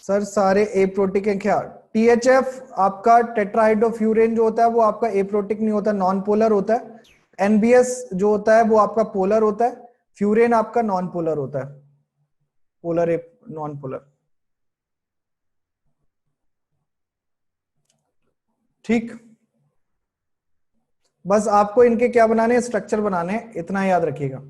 सर, सारे एप्रोटिक है क्या? THF आपका टेट्राहाइड्रोफ्यूरेन जो होता है वो आपका एप्रोटिक नहीं होता, नॉन पोलर होता है। NBS जो होता है वो आपका पोलर होता है, फ्यूरेन आपका नॉन पोलर होता है, पोलर नॉन पोलर। ठीक, बस आपको इनके क्या बनाने हैं, स्ट्रक्चर बनाने हैं, इतना याद रखिएगा।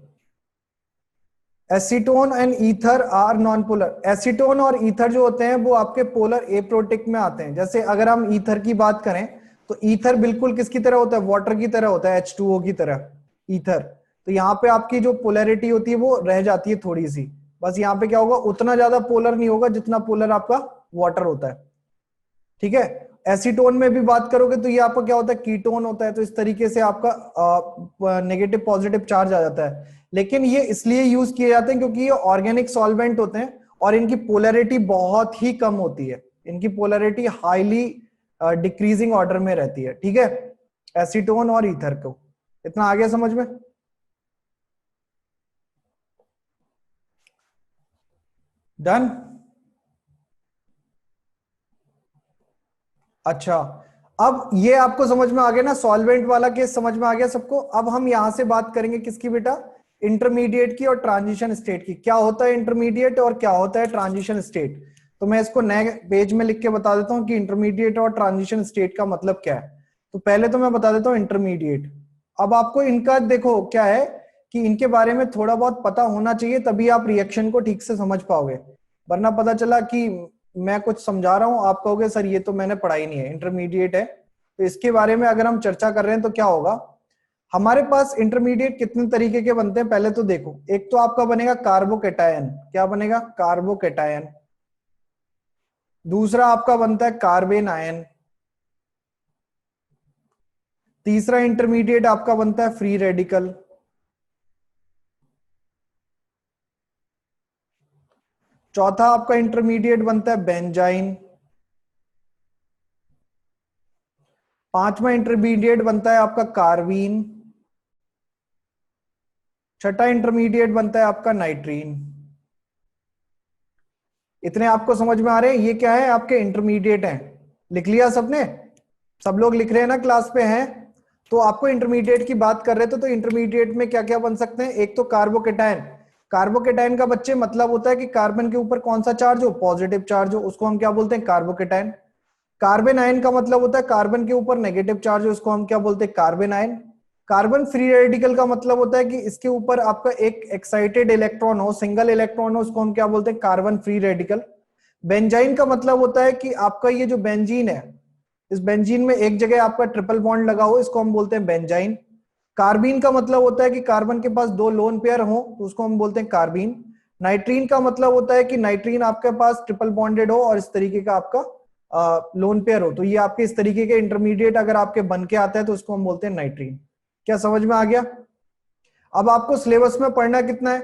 Acetone and ether are non polar. Acetone और ईथर जो होते हैं वो आपके पोलर एप्रोटिक में आते हैं। जैसे अगर हम ईथर की बात करें तो ईथर बिल्कुल किसकी तरह होता है, वाटर की तरह होता है, H2O की तरह ईथर। तो यहाँ पे आपकी जो पोलैरिटी होती है वो रह जाती है थोड़ी सी, बस यहाँ पे क्या होगा, उतना ज्यादा पोलर नहीं होगा जितना पोलर आपका वाटर होता है। ठीक है, एसीटोन में भी बात करोगे तो ये आपका क्या होता है, कीटोन होता है। तो इस तरीके से आपका नेगेटिव पॉजिटिव चार्ज आ जाता है। लेकिन ये इसलिए यूज किए जाते हैं क्योंकि ये ऑर्गेनिक सॉल्वेंट होते हैं और इनकी पोलैरिटी बहुत ही कम होती है, इनकी पोलैरिटी हाईली डिक्रीजिंग ऑर्डर में रहती है। ठीक है, एसीटोन और ईथर को, इतना आ गया समझ में। डन। अच्छा, अब ये आपको समझ में आ गया ना, सॉल्वेंट वाला केस समझ में आ गया सबको। अब हम यहां से बात करेंगे किसकी बेटा, इंटरमीडिएट की और ट्रांजिशन स्टेट की। क्या होता है इंटरमीडिएट और क्या होता है ट्रांजिशन स्टेट। तो मैं इसको नए पेज में लिख के बता देता हूं कि इंटरमीडिएट और ट्रांजिशन स्टेट का मतलब क्या है। तो पहले तो मैं बता देता हूं इंटरमीडिएट। अब आपको इनका देखो क्या है कि इनके बारे में थोड़ा बहुत पता होना चाहिए, तभी आप रिएक्शन को ठीक से समझ पाओगे। वरना पता चला कि मैं कुछ समझा रहा हूं, आप कहोगे सर ये तो मैंने पढ़ा ही नहीं है, इंटरमीडिएट है। तो इसके बारे में अगर हम चर्चा कर रहे हैं तो क्या होगा, हमारे पास इंटरमीडिएट कितने तरीके के बनते हैं पहले तो देखो। एक तो आपका बनेगा कार्बोकेटायन। क्या बनेगा, कार्बोकेटायन। दूसरा आपका बनता है कार्बेन आयन। तीसरा इंटरमीडिएट आपका बनता है फ्री रेडिकल। चौथा आपका इंटरमीडिएट बनता है बेंजाइन। पांचवा इंटरमीडिएट बनता है आपका कार्बीन। छठा इंटरमीडिएट बनता है आपका नाइट्रीन। इतने आपको समझ में आ रहे हैं, ये क्या है आपके इंटरमीडिएट हैं। लिख लिया सबने, सब लोग लिख रहे हैं ना, क्लास पे हैं। तो आपको इंटरमीडिएट की बात कर रहे थे, तो इंटरमीडिएट में क्या क्या बन सकते हैं, एक तो कार्बोकेटायन। कार्बोकेटायन का बच्चे मतलब होता है कि कार्बन के ऊपर कौन सा चार्ज हो, पॉजिटिव चार्ज हो, उसको हम क्या बोलते हैं, कार्बोकेटायन। कार्बन आयन का मतलब होता है कार्बन के ऊपर नेगेटिव चार्ज है, उसको हम क्या बोलते हैं, carbon ion. Carbon free radical का मतलब होता है कि इसके ऊपर आपका एक एक्साइटेड इलेक्ट्रॉन हो, सिंगल इलेक्ट्रॉन हो, उसको हम क्या बोलते हैं, कार्बन फ्री रेडिकल। बेंजाइन का मतलब होता है कि आपका ये जो बेंजीन है, इस बेंजीन में एक जगह आपका ट्रिपल बॉन्ड लगा हो, इसको हम बोलते हैं बेंजाइन। कार्बीन का मतलब होता है कि कार्बन के पास दो लोन पेयर हो, तो उसको हम बोलते हैं कार्बीन। नाइट्रीन का मतलब होता है कि नाइट्रीन आपके पास ट्रिपल बॉन्डेड हो और इस तरीके का आपका लोन पेयर हो। तो ये आपके इस तरीके के इंटरमीडिएट अगर आपके बन के आता है तो उसको हम बोलते हैं नाइट्रीन। क्या समझ में आ गया। अब आपको सिलेबस में पढ़ना कितना है,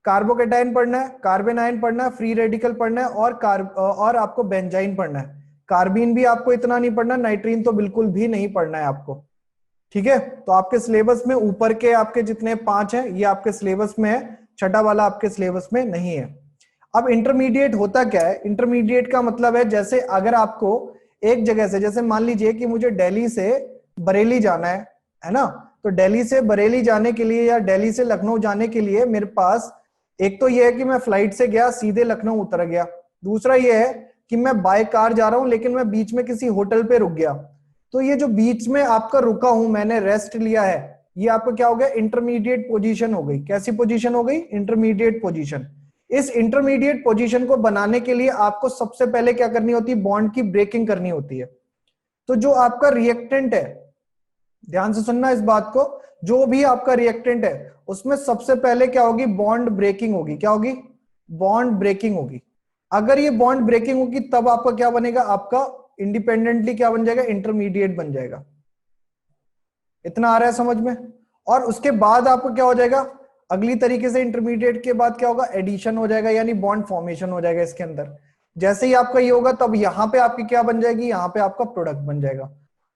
कार्बोकेटाइन पढ़ना है, कार्बन आयन पढ़ना है, फ्री रेडिकल पढ़ना है और आपको बेंजाइन पढ़ना है। कार्बीन भी आपको इतना नहीं पढ़ना, नाइट्रीन तो बिल्कुल भी नहीं पढ़ना है आपको। ठीक है, तो आपके सिलेबस में ऊपर के आपके जितने 5 हैं ये आपके सिलेबस में है, छठा वाला आपके सिलेबस में नहीं है। अब इंटरमीडिएट होता क्या है, इंटरमीडिएट का मतलब है जैसे अगर आपको एक जगह से, जैसे मान लीजिए कि मुझे दिल्ली से बरेली जाना है ना, तो दिल्ली से बरेली जाने के लिए या दिल्ली से लखनऊ जाने के लिए मेरे पास एक तो ये है कि मैं फ्लाइट से गया सीधे लखनऊ उतर गया, दूसरा ये है कि मैं बाय कार जा रहा हूं लेकिन मैं बीच में किसी होटल पे रुक गया। तो ये जो बीच में आपका रुका हूं, मैंने रेस्ट लिया है, ये आपका क्या हो गया, इंटरमीडिएट पोजीशन हो गई। कैसी पोजीशन हो गई, इंटरमीडिएट पोजीशन। इस इंटरमीडिएट पोजीशन को बनाने के लिए आपको सबसे पहले क्या करनी होती है, बॉन्ड की ब्रेकिंग करनी होती है। तो जो आपका रिएक्टेंट है, ध्यान से सुनना इस बात को, जो भी आपका रिएक्टेंट है उसमें सबसे पहले क्या होगी, बॉन्ड ब्रेकिंग होगी। क्या होगी, बॉन्ड ब्रेकिंग होगी। अगर ये बॉन्ड ब्रेकिंग होगी तब आपका क्या बनेगा, आपका इंडिपेंडेंटली क्या बन जाएगा, इंटरमीडिएट बन जाएगा। इतना आ रहा है समझ में। और उसके बाद आपको क्या हो जाएगा, अगली तरीके से इंटरमीडिएट के बाद क्या होगा, एडिशन हो जाएगा, यानी बॉन्ड फॉर्मेशन हो जाएगा इसके अंदर। जैसे ही आपका ये होगा तब यहां पे आपकी क्या बन जाएगी, यहां पे आपका प्रोडक्ट बन जाएगा।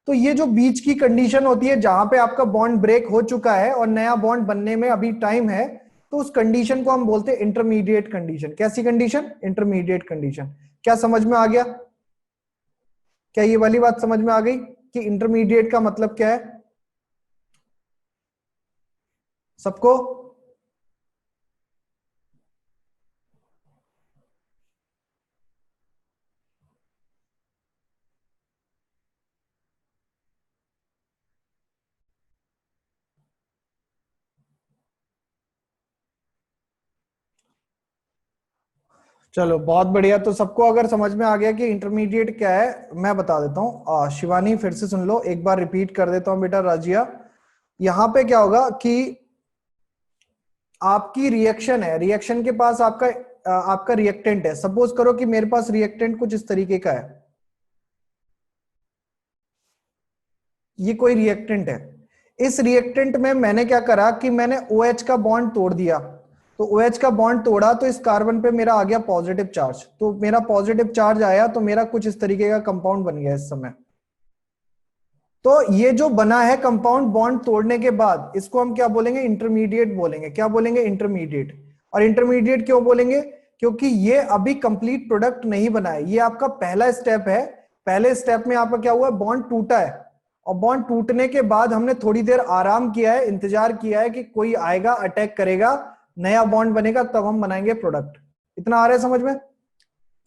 तो ये जो बीच की कंडीशन होती है जहां पे आपका बॉन्ड ब्रेक हो चुका है और नया बॉन्ड बनने में अभी टाइम है, तो उस कंडीशन को हम बोलते हैं इंटरमीडिएट कंडीशन। कैसी कंडीशन, इंटरमीडिएट कंडीशन। क्या समझ में आ गया, क्या ये वाली बात समझ में आ गई कि इंटरमीडिएट का मतलब क्या है सबको। चलो बहुत बढ़िया। तो सबको अगर समझ में आ गया कि इंटरमीडिएट क्या है, मैं बता देता हूँ। शिवानी फिर से सुन लो, एक बार रिपीट कर देता हूँ बेटा। राजिया, यहाँ पे क्या होगा कि आपकी रिएक्शन है, रिएक्शन के पास आपका रिएक्टेंट है। सपोज करो कि मेरे पास रिएक्टेंट कुछ इस तरीके का है, ये कोई रिएक्टेंट है। इस रिएक्टेंट में मैंने क्या करा कि मैंने OH का बॉन्ड तोड़ दिया। तो OH का बॉन्ड तोड़ा तो इस कार्बन पे मेरा आ गया पॉजिटिव चार्ज। तो मेरा पॉजिटिव चार्ज आया तो मेरा कुछ इस तरीके का कंपाउंड बन गया इस समय। तो ये जो बना है कंपाउंड बॉन्ड तोड़ने के बाद, इसको हम क्या बोलेंगे? इंटरमीडिएट बोलेंगे। क्या बोलेंगे? इंटरमीडिएट। और इंटरमीडिएट क्यों बोलेंगे? क्योंकि ये अभी कंप्लीट प्रोडक्ट नहीं बना है, ये आपका पहला स्टेप है। पहले स्टेप में आपका क्या हुआ? बॉन्ड टूटा है, और बॉन्ड टूटने के बाद हमने थोड़ी देर आराम किया है, इंतजार किया है कि कोई आएगा, अटैक करेगा, नया बॉन्ड बनेगा, तब हम बनाएंगे प्रोडक्ट। इतना आ रहा है समझ में?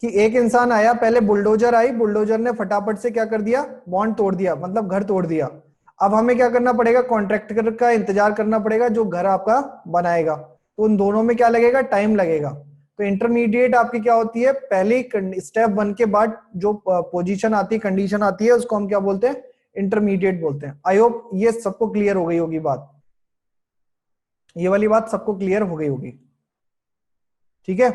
कि एक इंसान आया, पहले बुलडोजर आई, बुलडोजर ने फटाफट से क्या कर दिया? बॉन्ड तोड़ दिया, मतलब घर तोड़ दिया। अब हमें क्या करना पड़ेगा? कॉन्ट्रैक्टर का इंतजार करना पड़ेगा जो घर आपका बनाएगा। तो उन दोनों में क्या लगेगा? टाइम लगेगा। तो इंटरमीडिएट आपकी क्या होती है? पहली स्टेप 1 के बाद जो पोजीशन आती है, कंडीशन आती है, उसको हम क्या बोलते हैं? इंटरमीडिएट बोलते हैं। आई होप ये सबको क्लियर हो गई होगी बात, ये वाली बात सबको क्लियर हो गई होगी। ठीक है।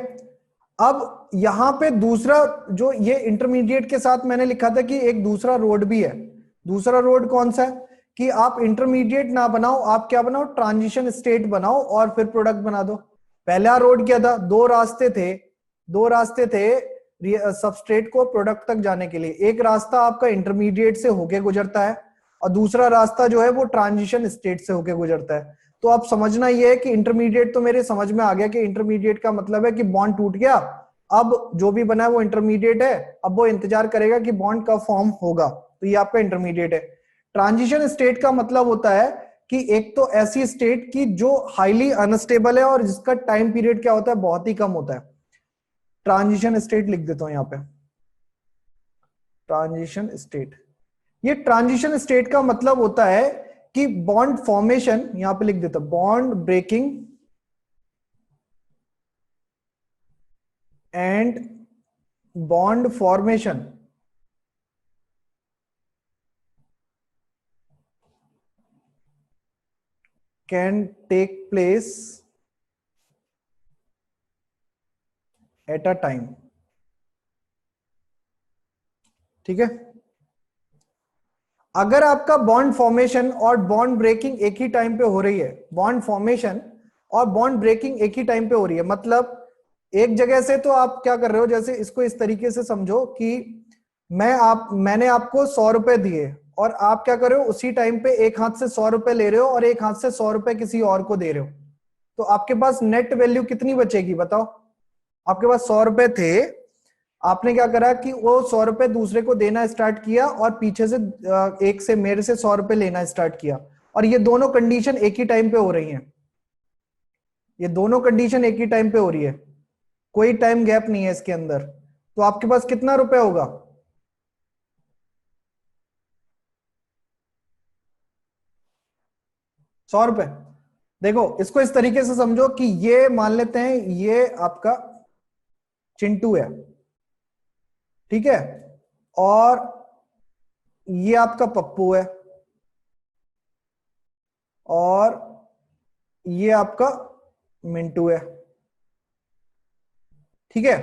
अब यहां पे दूसरा, जो ये इंटरमीडिएट के साथ मैंने लिखा था कि एक दूसरा रोड भी है। दूसरा रोड कौन सा है? कि आप इंटरमीडिएट ना बनाओ, आप क्या बनाओ? ट्रांजिशन स्टेट बनाओ और फिर प्रोडक्ट बना दो। पहला रोड क्या था? दो रास्ते थे सबस्ट्रेट को प्रोडक्ट तक जाने के लिए। एक रास्ता आपका इंटरमीडिएट से होके गुजरता है, और दूसरा रास्ता जो है वो ट्रांजिशन स्टेट से होके गुजरता है। तो आप समझना ये है कि इंटरमीडिएट तो मेरे समझ में आ गया कि इंटरमीडिएट का मतलब है कि बॉन्ड टूट गया, अब जो भी बना है वो इंटरमीडिएट है, अब वो इंतजार करेगा कि बॉन्ड कब फॉर्म होगा। तो ये आपका इंटरमीडिएट है। ट्रांजिशन स्टेट का मतलब होता है कि एक तो ऐसी स्टेट की जो हाईली अनस्टेबल है और जिसका टाइम पीरियड क्या होता है? बहुत ही कम होता है। ट्रांजिशन स्टेट लिख देता हूं यहां पे, ट्रांजिशन स्टेट। ये ट्रांजिशन स्टेट का मतलब होता है कि बॉन्ड फॉर्मेशन, यहां पे लिख देता, bond breaking and bond formation can take place at a time. ठीक है। अगर आपका बॉन्ड फॉर्मेशन और बॉन्ड ब्रेकिंग एक ही टाइम पे हो रही है, बॉन्ड फॉर्मेशन और बॉन्ड ब्रेकिंग एक ही टाइम पे हो रही है, मतलब एक जगह से तो आप क्या कर रहे हो, जैसे इसको इस तरीके से समझो कि मैंने आपको 100 रुपए दिए, और आप क्या कर रहे हो? उसी टाइम पे एक हाथ से 100 रुपए ले रहे हो और एक हाथ से 100 रुपए किसी और को दे रहे हो। तो आपके पास नेट वैल्यू कितनी बचेगी बताओ? आपके पास 100 रुपए थे, आपने क्या करा कि वो 100 रुपए दूसरे को देना स्टार्ट किया, और पीछे से एक से, मेरे से 100 रुपए लेना स्टार्ट किया, और ये दोनों कंडीशन एक ही टाइम पे हो रही हैं। ये दोनों कंडीशन एक ही टाइम पे हो रही है, कोई टाइम गैप नहीं है इसके अंदर। तो आपके पास कितना रुपए होगा? 100 रुपए। देखो इसको इस तरीके से समझो कि ये मान लेते हैं ये आपका चिंटू है, ठीक है, और ये आपका पप्पू है, और ये आपका मिंटू है। ठीक है।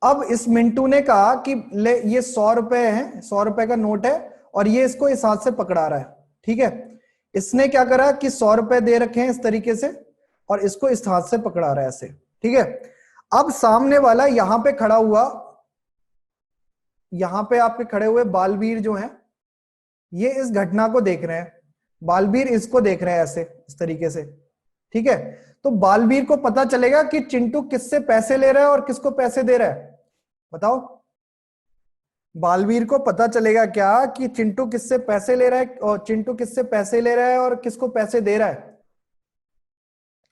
अब इस मिंटू ने कहा कि ले ये 100 रुपए है, 100 रुपए का नोट है, और ये इसको इस हाथ से पकड़ा रहा है। ठीक है। इसने क्या करा कि 100 रुपए दे रखे हैं इस तरीके से, और इसको इस हाथ से पकड़ा रहा है ऐसे। ठीक है। अब सामने वाला यहां पे खड़ा हुआ, यहां पे आपके खड़े हुए बालवीर जो हैं, ये इस घटना को देख रहे हैं, बालवीर इसको देख रहे हैं ऐसे, इस तरीके से। ठीक है। तो बालवीर को पता चलेगा कि चिंटू किससे पैसे ले रहा है और किसको पैसे दे रहा है, बताओ? बालवीर को पता चलेगा क्या कि चिंटू किससे पैसे ले रहा है, और चिंटू किससे पैसे ले रहा है और किसको पैसे दे रहा है?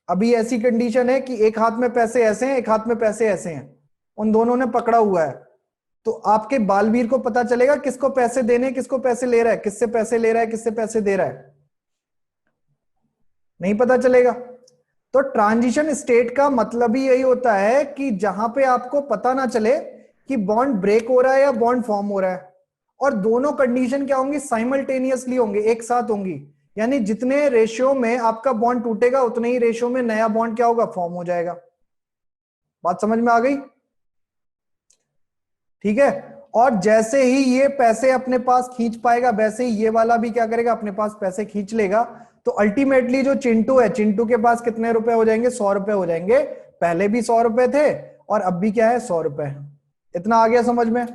अभी ऐसी कंडीशन है कि एक हाथ में पैसे ऐसे हैं, एक हाथ में पैसे ऐसे हैं, उन दोनों ने पकड़ा हुआ है। तो आपके बालवीर को पता चलेगा किसको पैसे देने, किसको पैसे ले रहा है, किससे पैसे ले रहा है, किससे पैसे दे रहा है? नहीं पता चलेगा। तो ट्रांजिशन स्टेट का मतलब ही यही होता है कि जहां पे आपको पता ना चले कि बॉन्ड ब्रेक हो रहा है या बॉन्ड फॉर्म हो रहा है, और दोनों कंडीशन क्या होंगी, साइमल्टेनियसली होंगे, एक साथ होंगी। यानी जितने रेशियो में आपका बॉन्ड टूटेगा उतने ही रेशियो में नया बॉन्ड क्या होगा, फॉर्म हो जाएगा। बात समझ में आ गई? ठीक है। और जैसे ही ये पैसे अपने पास खींच पाएगा वैसे ही ये वाला भी क्या करेगा, अपने पास पैसे खींच लेगा। तो अल्टीमेटली जो चिंटू है, चिंटू के पास कितने रुपए हो जाएंगे, 100 रुपए हो जाएंगे। पहले भी 100 रुपए थे और अब भी क्या है, 100 रुपए। इतना आ गया समझ में?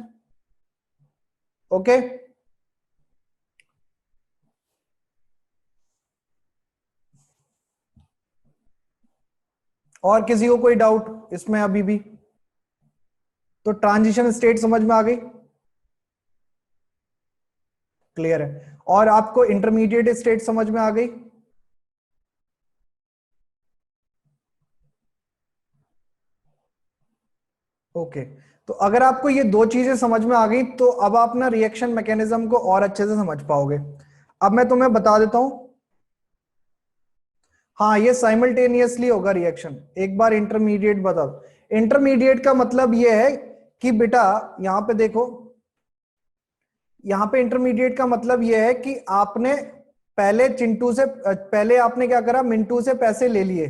ओके। और किसी को कोई डाउट इसमें अभी भी? तो ट्रांजिशन स्टेट समझ में आ गई, क्लियर है। और आपको इंटरमीडिएट स्टेट समझ में आ गई? ओके। तो अगर आपको ये दो चीजें समझ में आ गई तो अब आप ना रिएक्शन मैकेनिज्म को और अच्छे से समझ पाओगे। अब मैं तुम्हें बता देता हूं। हाँ, ये साइमल्टेनियसली होगा रिएक्शन। एक बार इंटरमीडिएट बता दो। इंटरमीडिएट का मतलब ये है कि बेटा यहां पे देखो, यहां पे इंटरमीडिएट का मतलब ये है कि आपने पहले चिंटू से, पहले आपने क्या करा, मिंटू से पैसे ले लिए।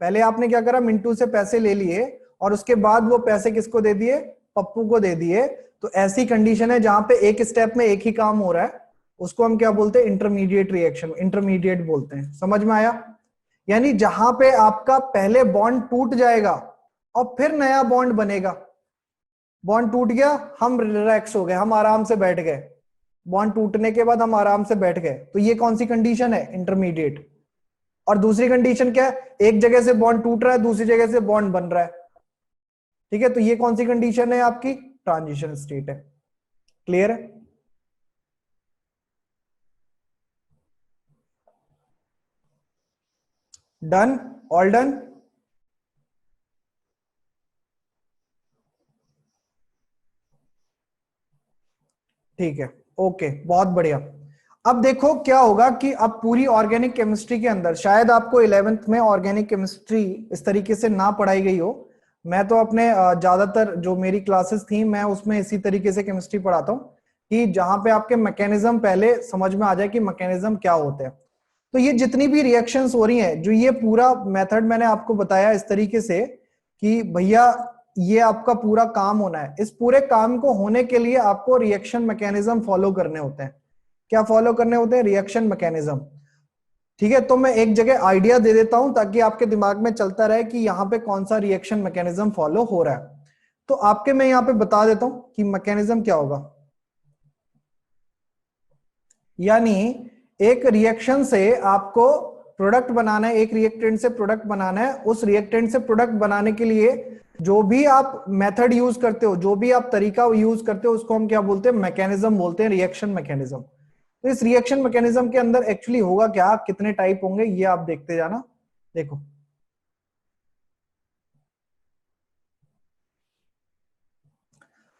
पहले आपने क्या करा, मिंटू से पैसे ले लिए और उसके बाद वो पैसे किसको दे दिए, पप्पू को दे दिए। तो ऐसी कंडीशन है जहां पे एक स्टेप में एक ही काम हो रहा है, उसको हम क्या बोलते हैं, इंटरमीडिएट रिएक्शन, इंटरमीडिएट बोलते हैं। समझ में आया? यानी जहां पे आपका पहले बॉन्ड टूट जाएगा और फिर नया बॉन्ड बनेगा। बॉन्ड टूट गया, हम रिलैक्स हो गए, हम आराम से बैठ गए। बॉन्ड टूटने के बाद हम आराम से बैठ गए, तो ये कौन सी कंडीशन है, इंटरमीडिएट। और दूसरी कंडीशन क्या है, एक जगह से बॉन्ड टूट रहा है, दूसरी जगह से बॉन्ड बन रहा है। ठीक है, तो ये कौन सी कंडीशन है आपकी, ट्रांजिशन स्टेट है। क्लियर है? डन? All done? ठीक है, ओके, बहुत बढ़िया। अब देखो क्या होगा कि अब पूरी ऑर्गेनिक केमिस्ट्री के अंदर, शायद आपको 11th में ऑर्गेनिक केमिस्ट्री इस तरीके से ना पढ़ाई गई हो। मैं तो अपने ज्यादातर जो मेरी क्लासेस थी मैं उसमें इसी तरीके से केमिस्ट्री पढ़ाता हूँ कि जहां पे आपके मैकेनिज्म पहले समझ में आ जाए कि मैकेनिज्म क्या होते हैं। तो ये जितनी भी रिएक्शंस हो रही हैं, जो ये पूरा मेथड मैंने आपको बताया इस तरीके से कि भैया ये आपका पूरा काम होना है, इस पूरे काम को होने के लिए आपको रिएक्शन मैकेनिज्म फॉलो करने होते हैं। क्या फॉलो करने होते हैं, रिएक्शन मैकेनिज्म। ठीक है, तो मैं एक जगह आइडिया दे देता हूं ताकि आपके दिमाग में चलता रहे कि यहाँ पे कौन सा रिएक्शन मैकेनिज्म फॉलो हो रहा है। तो आपके मैं यहाँ पे बता देता हूं कि मैकेनिज्म क्या होगा। यानी एक रिएक्शन से आपको प्रोडक्ट बनाना है, एक रिएक्टेंट से प्रोडक्ट बनाना है। उस रिएक्टेंट से प्रोडक्ट बनाने के लिए जो भी आप मेथड यूज करते हो, जो भी आप तरीका यूज करते हो, उसको हम क्या बोलते हैं, मैकेनिज्म बोलते हैं, रिएक्शन मैकेनिज्म। तो इस रिएक्शन मैकेनिज्म के अंदर एक्चुअली होगा क्या, कितने टाइप होंगे ये आप देखते जाना। देखो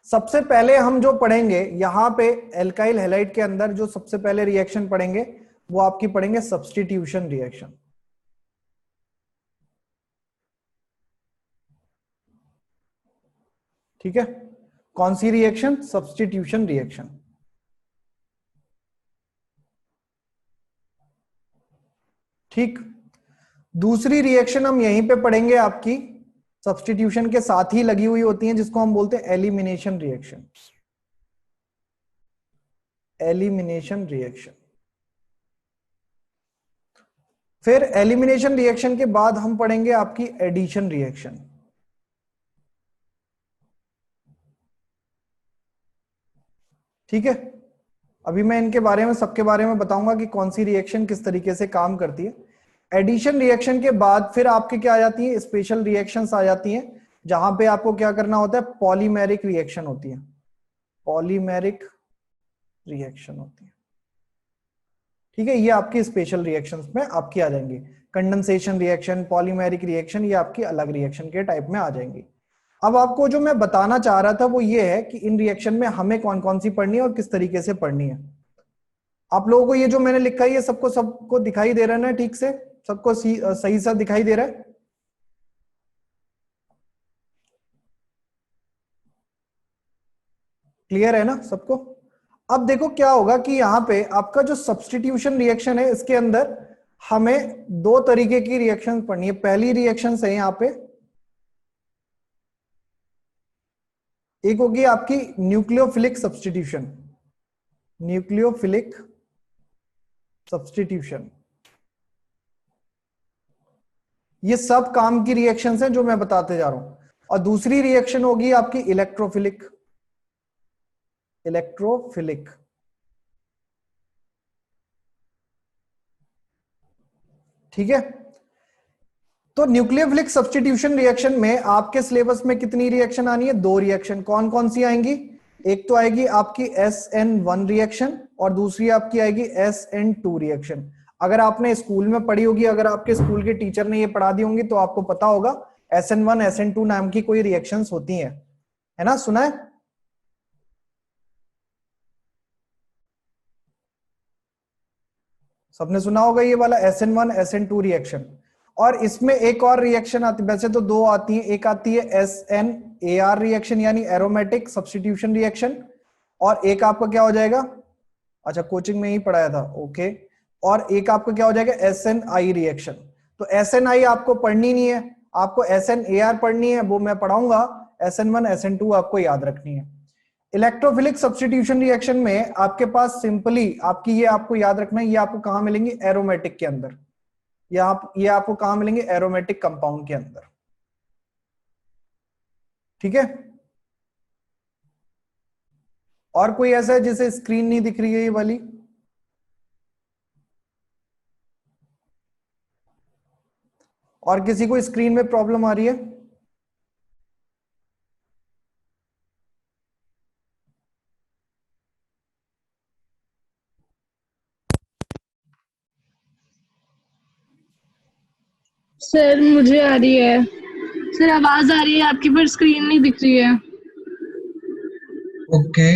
सबसे पहले हम जो पढ़ेंगे यहां पे एल्काइल हैलाइड के अंदर, जो सबसे पहले रिएक्शन पढ़ेंगे वो आपकी पढ़ेंगे सब्स्टिट्यूशन रिएक्शन। ठीक है, कौन सी रिएक्शन, सब्स्टिट्यूशन रिएक्शन। ठीक, दूसरी रिएक्शन हम यहीं पे पढ़ेंगे आपकी सब्स्टिट्यूशन के साथ ही लगी हुई होती है, जिसको हम बोलते हैं एलिमिनेशन रिएक्शन। Elimination reaction. फिर एलिमिनेशन रिएक्शन के बाद हम पढ़ेंगे आपकी एडिशन रिएक्शन। ठीक है, अभी मैं इनके बारे में, सबके बारे में बताऊंगा कि कौन सी रिएक्शन किस तरीके से काम करती है। एडिशन रिएक्शन के बाद फिर आपके क्या आ जाती है, स्पेशल रिएक्शंस आ जाती हैं, जहां पे आपको क्या करना होता है, पॉलीमेरिक रिएक्शन होती है। पॉलीमेरिक रिएक्शन होती है। ठीक है, ये आपकी स्पेशल रिएक्शंस में आपकी आ जाएंगी। कंडेंसेशन रिएक्शन, पॉलीमेरिक रिएक्शन, ये आपकी अलग रिएक्शन के टाइप में आ जाएंगी। अब आपको जो मैं बताना चाह रहा था वो ये है कि इन रिएक्शन में हमें कौन कौन सी पढ़नी है और किस तरीके से पढ़नी है। आप लोगों को ये जो मैंने लिखा है ये सबको सबको दिखाई दे रहा है ना ठीक से? सबको सही सा दिखाई दे रहा है? क्लियर है ना सबको? अब देखो क्या होगा कि यहां पे आपका जो सब्स्टिट्यूशन रिएक्शन है इसके अंदर हमें दो तरीके की रिएक्शन पढ़नी है। पहली रिएक्शन है यहां पे, एक होगी आपकी न्यूक्लियोफिलिक सब्स्टिट्यूशन, न्यूक्लियोफिलिक सब्स्टिट्यूशन। ये सब काम की रिएक्शंस हैं जो मैं बताते जा रहा हूं। और दूसरी रिएक्शन होगी आपकी इलेक्ट्रोफिलिक, इलेक्ट्रोफिलिक। ठीक है, तो न्यूक्लियोफिलिक सब्स्टिट्यूशन रिएक्शन में आपके सिलेबस में कितनी रिएक्शन आनी है? दो रिएक्शन। कौन कौन सी आएंगी? एक तो आएगी आपकी SN1 रिएक्शन और दूसरी आपकी आएगी SN2 रिएक्शन। अगर आपने स्कूल में पढ़ी होगी, अगर आपके स्कूल के टीचर ने ये पढ़ा दी होंगी तो आपको पता होगा SN1 SN2 नाम की कोई रिएक्शंस होती हैं, है ना? सुना है? सबने सुना होगा ये वाला SN1 SN2 रिएक्शन। और इसमें एक और रिएक्शन आती, वैसे तो दो आती है, एक आती है SNAR रिएक्शन यानी एरोमेटिक सब्स्टिट्यूशन रिएक्शन, और एक आपका क्या हो जाएगा, अच्छा कोचिंग में ही पढ़ाया था, ओके, और एक आपका क्या हो जाएगा SNI रिएक्शन। तो SNI आपको पढ़नी नहीं है, आपको SNAR पढ़नी है, वो मैं पढ़ाऊंगा। SN1 SN2 आपको याद रखनी है। इलेक्ट्रोफिलिक सब्स्टिट्यूशन रिएक्शन में आपके पास सिंपली आपकी ये आपको याद रखना है, ये आपको कहां मिलेंगी? एरोमेटिक के अंदर। ये आपको कहां मिलेंगे? एरोमेटिक कंपाउंड के अंदर। ठीक है, और कोई ऐसा है जिसे स्क्रीन नहीं दिख रही है ये वाली? और किसी को स्क्रीन में प्रॉब्लम आ रही है? सर मुझे आ रही है सर, आवाज आ रही है आपकी पर स्क्रीन नहीं दिख रही है। ओके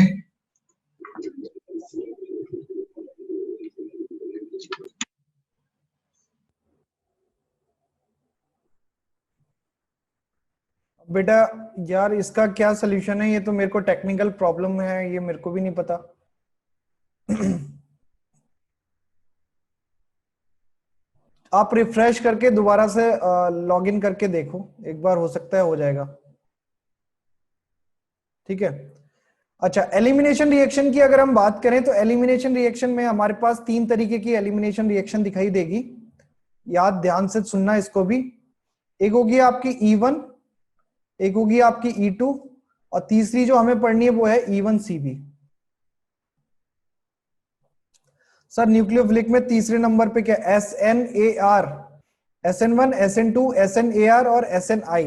बेटा यार इसका क्या सोल्यूशन है? ये तो मेरे को टेक्निकल प्रॉब्लम है, ये मेरे को भी नहीं पता। आप रिफ्रेश करके दोबारा से लॉग इन करके देखो एक बार, हो सकता है हो जाएगा। ठीक है, अच्छा एलिमिनेशन रिएक्शन की अगर हम बात करें तो एलिमिनेशन रिएक्शन में हमारे पास तीन तरीके की एलिमिनेशन रिएक्शन दिखाई देगी, याद ध्यान से सुनना इसको भी। एक होगी आपकी E1, एक होगी आपकी E2, और तीसरी जो हमें पढ़नी है वो है E1CB। सर न्यूक्लियोफिलिक में तीसरे नंबर पे क्या? SNAR, SN1 SN2 SNAR और SNI,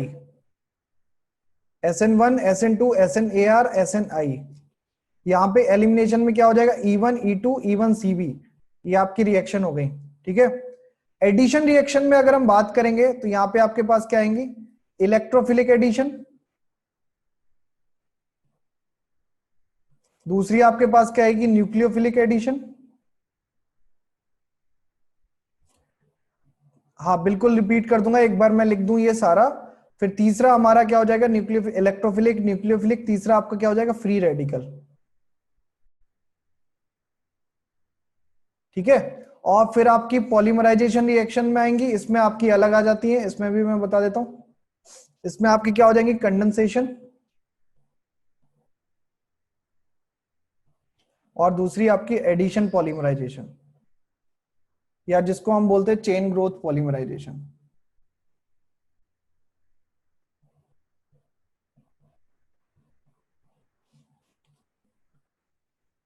SN1 SN2 SNAR SNI। यहां पे एलिमिनेशन में क्या हो जाएगा? E1 E2 E1CB, ये आपकी रिएक्शन हो गई। ठीक है, एडिशन रिएक्शन में अगर हम बात करेंगे तो यहां पे आपके पास क्या आएंगी? इलेक्ट्रोफिलिक एडिशन, दूसरी आपके पास क्या आएगी? Nucleophilic addition. हाँ बिल्कुल रिपीट कर दूंगा, एक बार मैं लिख दूं ये सारा। फिर तीसरा हमारा क्या हो जाएगा? Electrophilic nucleophilic. तीसरा आपका क्या हो जाएगा? Free radical. ठीक है, और फिर आपकी पॉलीमराइजेशन रिएक्शन में आएंगी, इसमें आपकी अलग आ जाती है, इसमें भी मैं बता देता हूं। इसमें आपकी क्या हो जाएंगी? कंडेंसेशन, और दूसरी आपकी एडिशन पॉलीमराइजेशन, या जिसको हम बोलते हैं चेन ग्रोथ पॉलीमराइजेशन।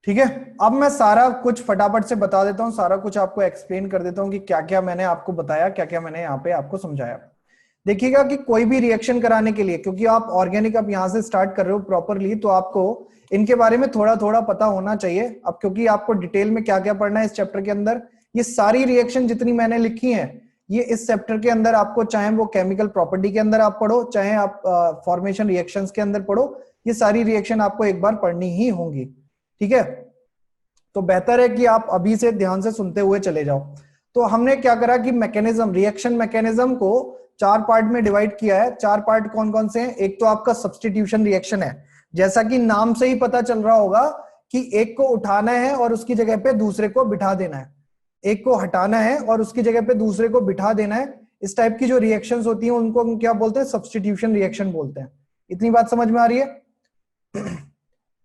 ठीक है, अब मैं सारा कुछ फटाफट से बता देता हूं, सारा कुछ आपको एक्सप्लेन कर देता हूं कि क्या क्या मैंने आपको बताया, क्या क्या मैंने यहाँ पे आपको समझाया। देखिएगा कि कोई भी रिएक्शन कराने के लिए, क्योंकि आप ऑर्गेनिक अब यहां से स्टार्ट कर रहे हो प्रॉपरली, तो आपको इनके बारे में थोड़ा थोड़ा पता होना चाहिए। अब क्योंकि आपको डिटेल में क्या क्या पढ़ना है इस चैप्टर के अंदर, ये सारी रिएक्शन जितनी मैंने लिखी है ये इस चैप्टर के अंदर आपको, चाहे वो केमिकल प्रॉपर्टी के अंदर आप पढ़ो, चाहे आप फॉर्मेशन रिएक्शंस के अंदर पढ़ो, ये सारी रिएक्शन आपको एक बार पढ़नी ही होंगी। ठीक है, तो बेहतर है कि आप अभी से ध्यान से सुनते हुए चले जाओ। तो हमने क्या करा कि मैकेनिज्म, रिएक्शन मैकेनिज्म को 4 पार्ट में डिवाइड किया है। 4 पार्ट कौन कौन से हैं? एक तो आपका सब्स्टिट्यूशन रिएक्शन है, जैसा कि नाम से ही पता चल रहा होगा कि एक को उठाना है और उसकी जगह पे दूसरे को बिठा देना है, एक को हटाना है और उसकी जगह पे दूसरे को बिठा देना है। इस टाइप की जो रिएक्शंस होती हैं उनको हम क्या बोलते हैं? सब्स्टिट्यूशन रिएक्शन बोलते हैं। इतनी बात समझ में आ रही है?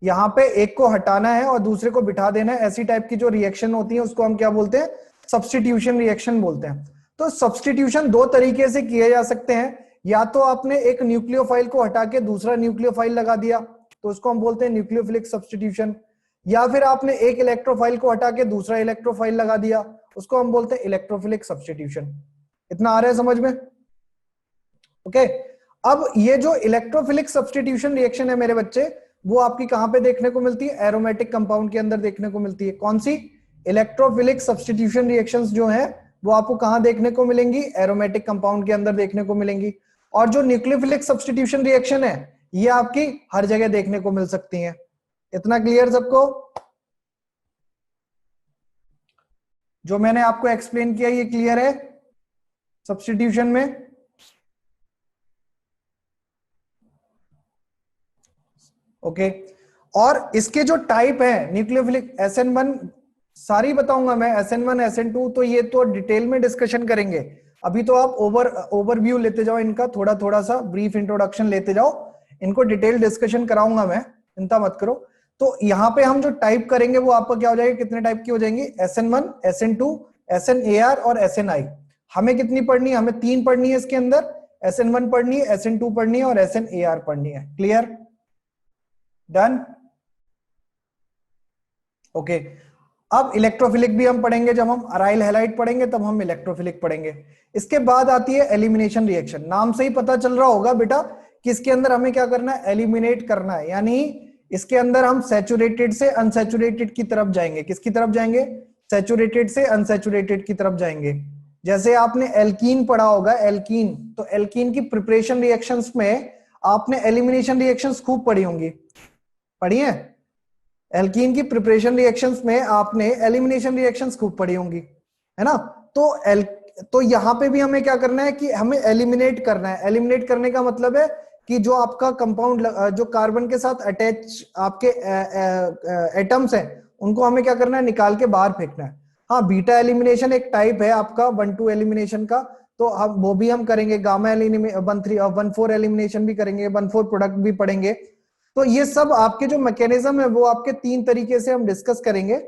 यहाँ पे एक को हटाना है और दूसरे को बिठा देना है, ऐसी टाइप की जो रिएक्शन होती है उसको हम क्या बोलते हैं? सब्स्टिट्यूशन रिएक्शन बोलते हैं। तो सब्स्टिट्यूशन 2 तरीके से किए जा सकते हैं। या तो आपने एक न्यूक्लियोफाइल को हटा के दूसरा न्यूक्लियोफाइल लगा दिया, तो उसको हम बोलते हैं न्यूक्लियोफिलिक सब्स्टिट्यूशन। या फिर आपने एक इलेक्ट्रोफाइल को हटा के दूसरा इलेक्ट्रोफाइल लगा दिया, उसको हम बोलते हैं इलेक्ट्रोफिलिक सब्स्टिट्यूशन। इतना आ रहा है समझ में? ओके। अब ये जो इलेक्ट्रोफिलिक सब्स्टिट्यूशन रिएक्शन है मेरे बच्चे, वो आपकी कहां पे देखने को मिलती है? एरोमेटिक कंपाउंड के अंदर देखने को मिलती है। कौन सी? इलेक्ट्रोफिलिक सब्स्टिट्यूशन रिएक्शंस जो है वो आपको कहां देखने को मिलेंगी? एरोमेटिक कंपाउंड के अंदर देखने को मिलेंगी। और जो न्यूक्लियोफिलिक सब्स्टिट्यूशन रिएक्शन है ये आपकी हर जगह देखने को मिल सकती है। इतना क्लियर सबको? जो मैंने आपको एक्सप्लेन किया ये क्लियर है सब्स्टिट्यूशन में? ओके। और इसके जो टाइप है न्यूक्लियोफिलिक, SN1 सारी बताऊंगा मैं, SN1 SN2 तो ये तो डिटेल में डिस्कशन करेंगे। अभी तो आप ओवरव्यू लेते जाओ इनका, थोड़ा थोड़ा सा ब्रीफ इंट्रोडक्शन लेते जाओ, इनको डिटेल डिस्कशन कराऊंगा मैं, चिंता मत करो। तो यहाँ पे हम जो टाइप करेंगे वो आपका क्या हो जाएगा? कितने टाइप की हो जाएंगी? SN1 SN2 SNAR और SNI। हमें कितनी पढ़नी है? हमें 3 पढ़नी है इसके अंदर। SN1 पढ़नी है, SN2 पढ़नी है और SNAR पढ़नी है। क्लियर? डन? ओके। अब इलेक्ट्रोफिलिक भी हम पढ़ेंगे, जब हम अराइल हैलाइड पढ़ेंगे तब हम इलेक्ट्रोफिलिक पढ़ेंगे। इसके बाद आती है एलिमिनेशन रिएक्शन। नाम से ही पता चल रहा होगा बेटा कि इसके अंदर हमें क्या करना है? एलिमिनेट करना है। यानी इसके अंदर हम सैचुरेटेड से अनसैचुरेटेड की तरफ जाएंगे। किसकी तरफ जाएंगे? सैचुरेटेड से अनसैचुरेटेड की तरफ जाएंगे। जैसे आपने एल्कीन पढ़ा होगा, एल्कीन, तो एल्कीन की प्रिपरेशन रिएक्शंस में आपने एलिमिनेशन रिएक्शंस खूब पढ़ी होंगी, पढ़ी है? एल्कीन की प्रिपरेशन रिएक्शंस में आपने एलिमिनेशन रिएक्शंस खूब पढ़ी होंगी, है ना? तो यहां पे भी हमें क्या करना है कि हमें एलिमिनेट करना है। एलिमिनेट करने का मतलब है कि जो आपका कंपाउंड, जो कार्बन के साथ अटैच आपके एटम्स हैं, उनको हमें क्या करना है? निकाल के बाहर फेंकना है। हाँ, बीटा एलिमिनेशन एक टाइप है आपका 1,2 एलिमिनेशन का, तो हम वो भी हम करेंगे। गामा 1,3 1,4 एलिमिनेशन भी करेंगे, 1,4 प्रोडक्ट भी पढ़ेंगे। तो ये सब आपके जो मैकेनिज्म है वो आपके 3 तरीके से हम डिस्कस करेंगे,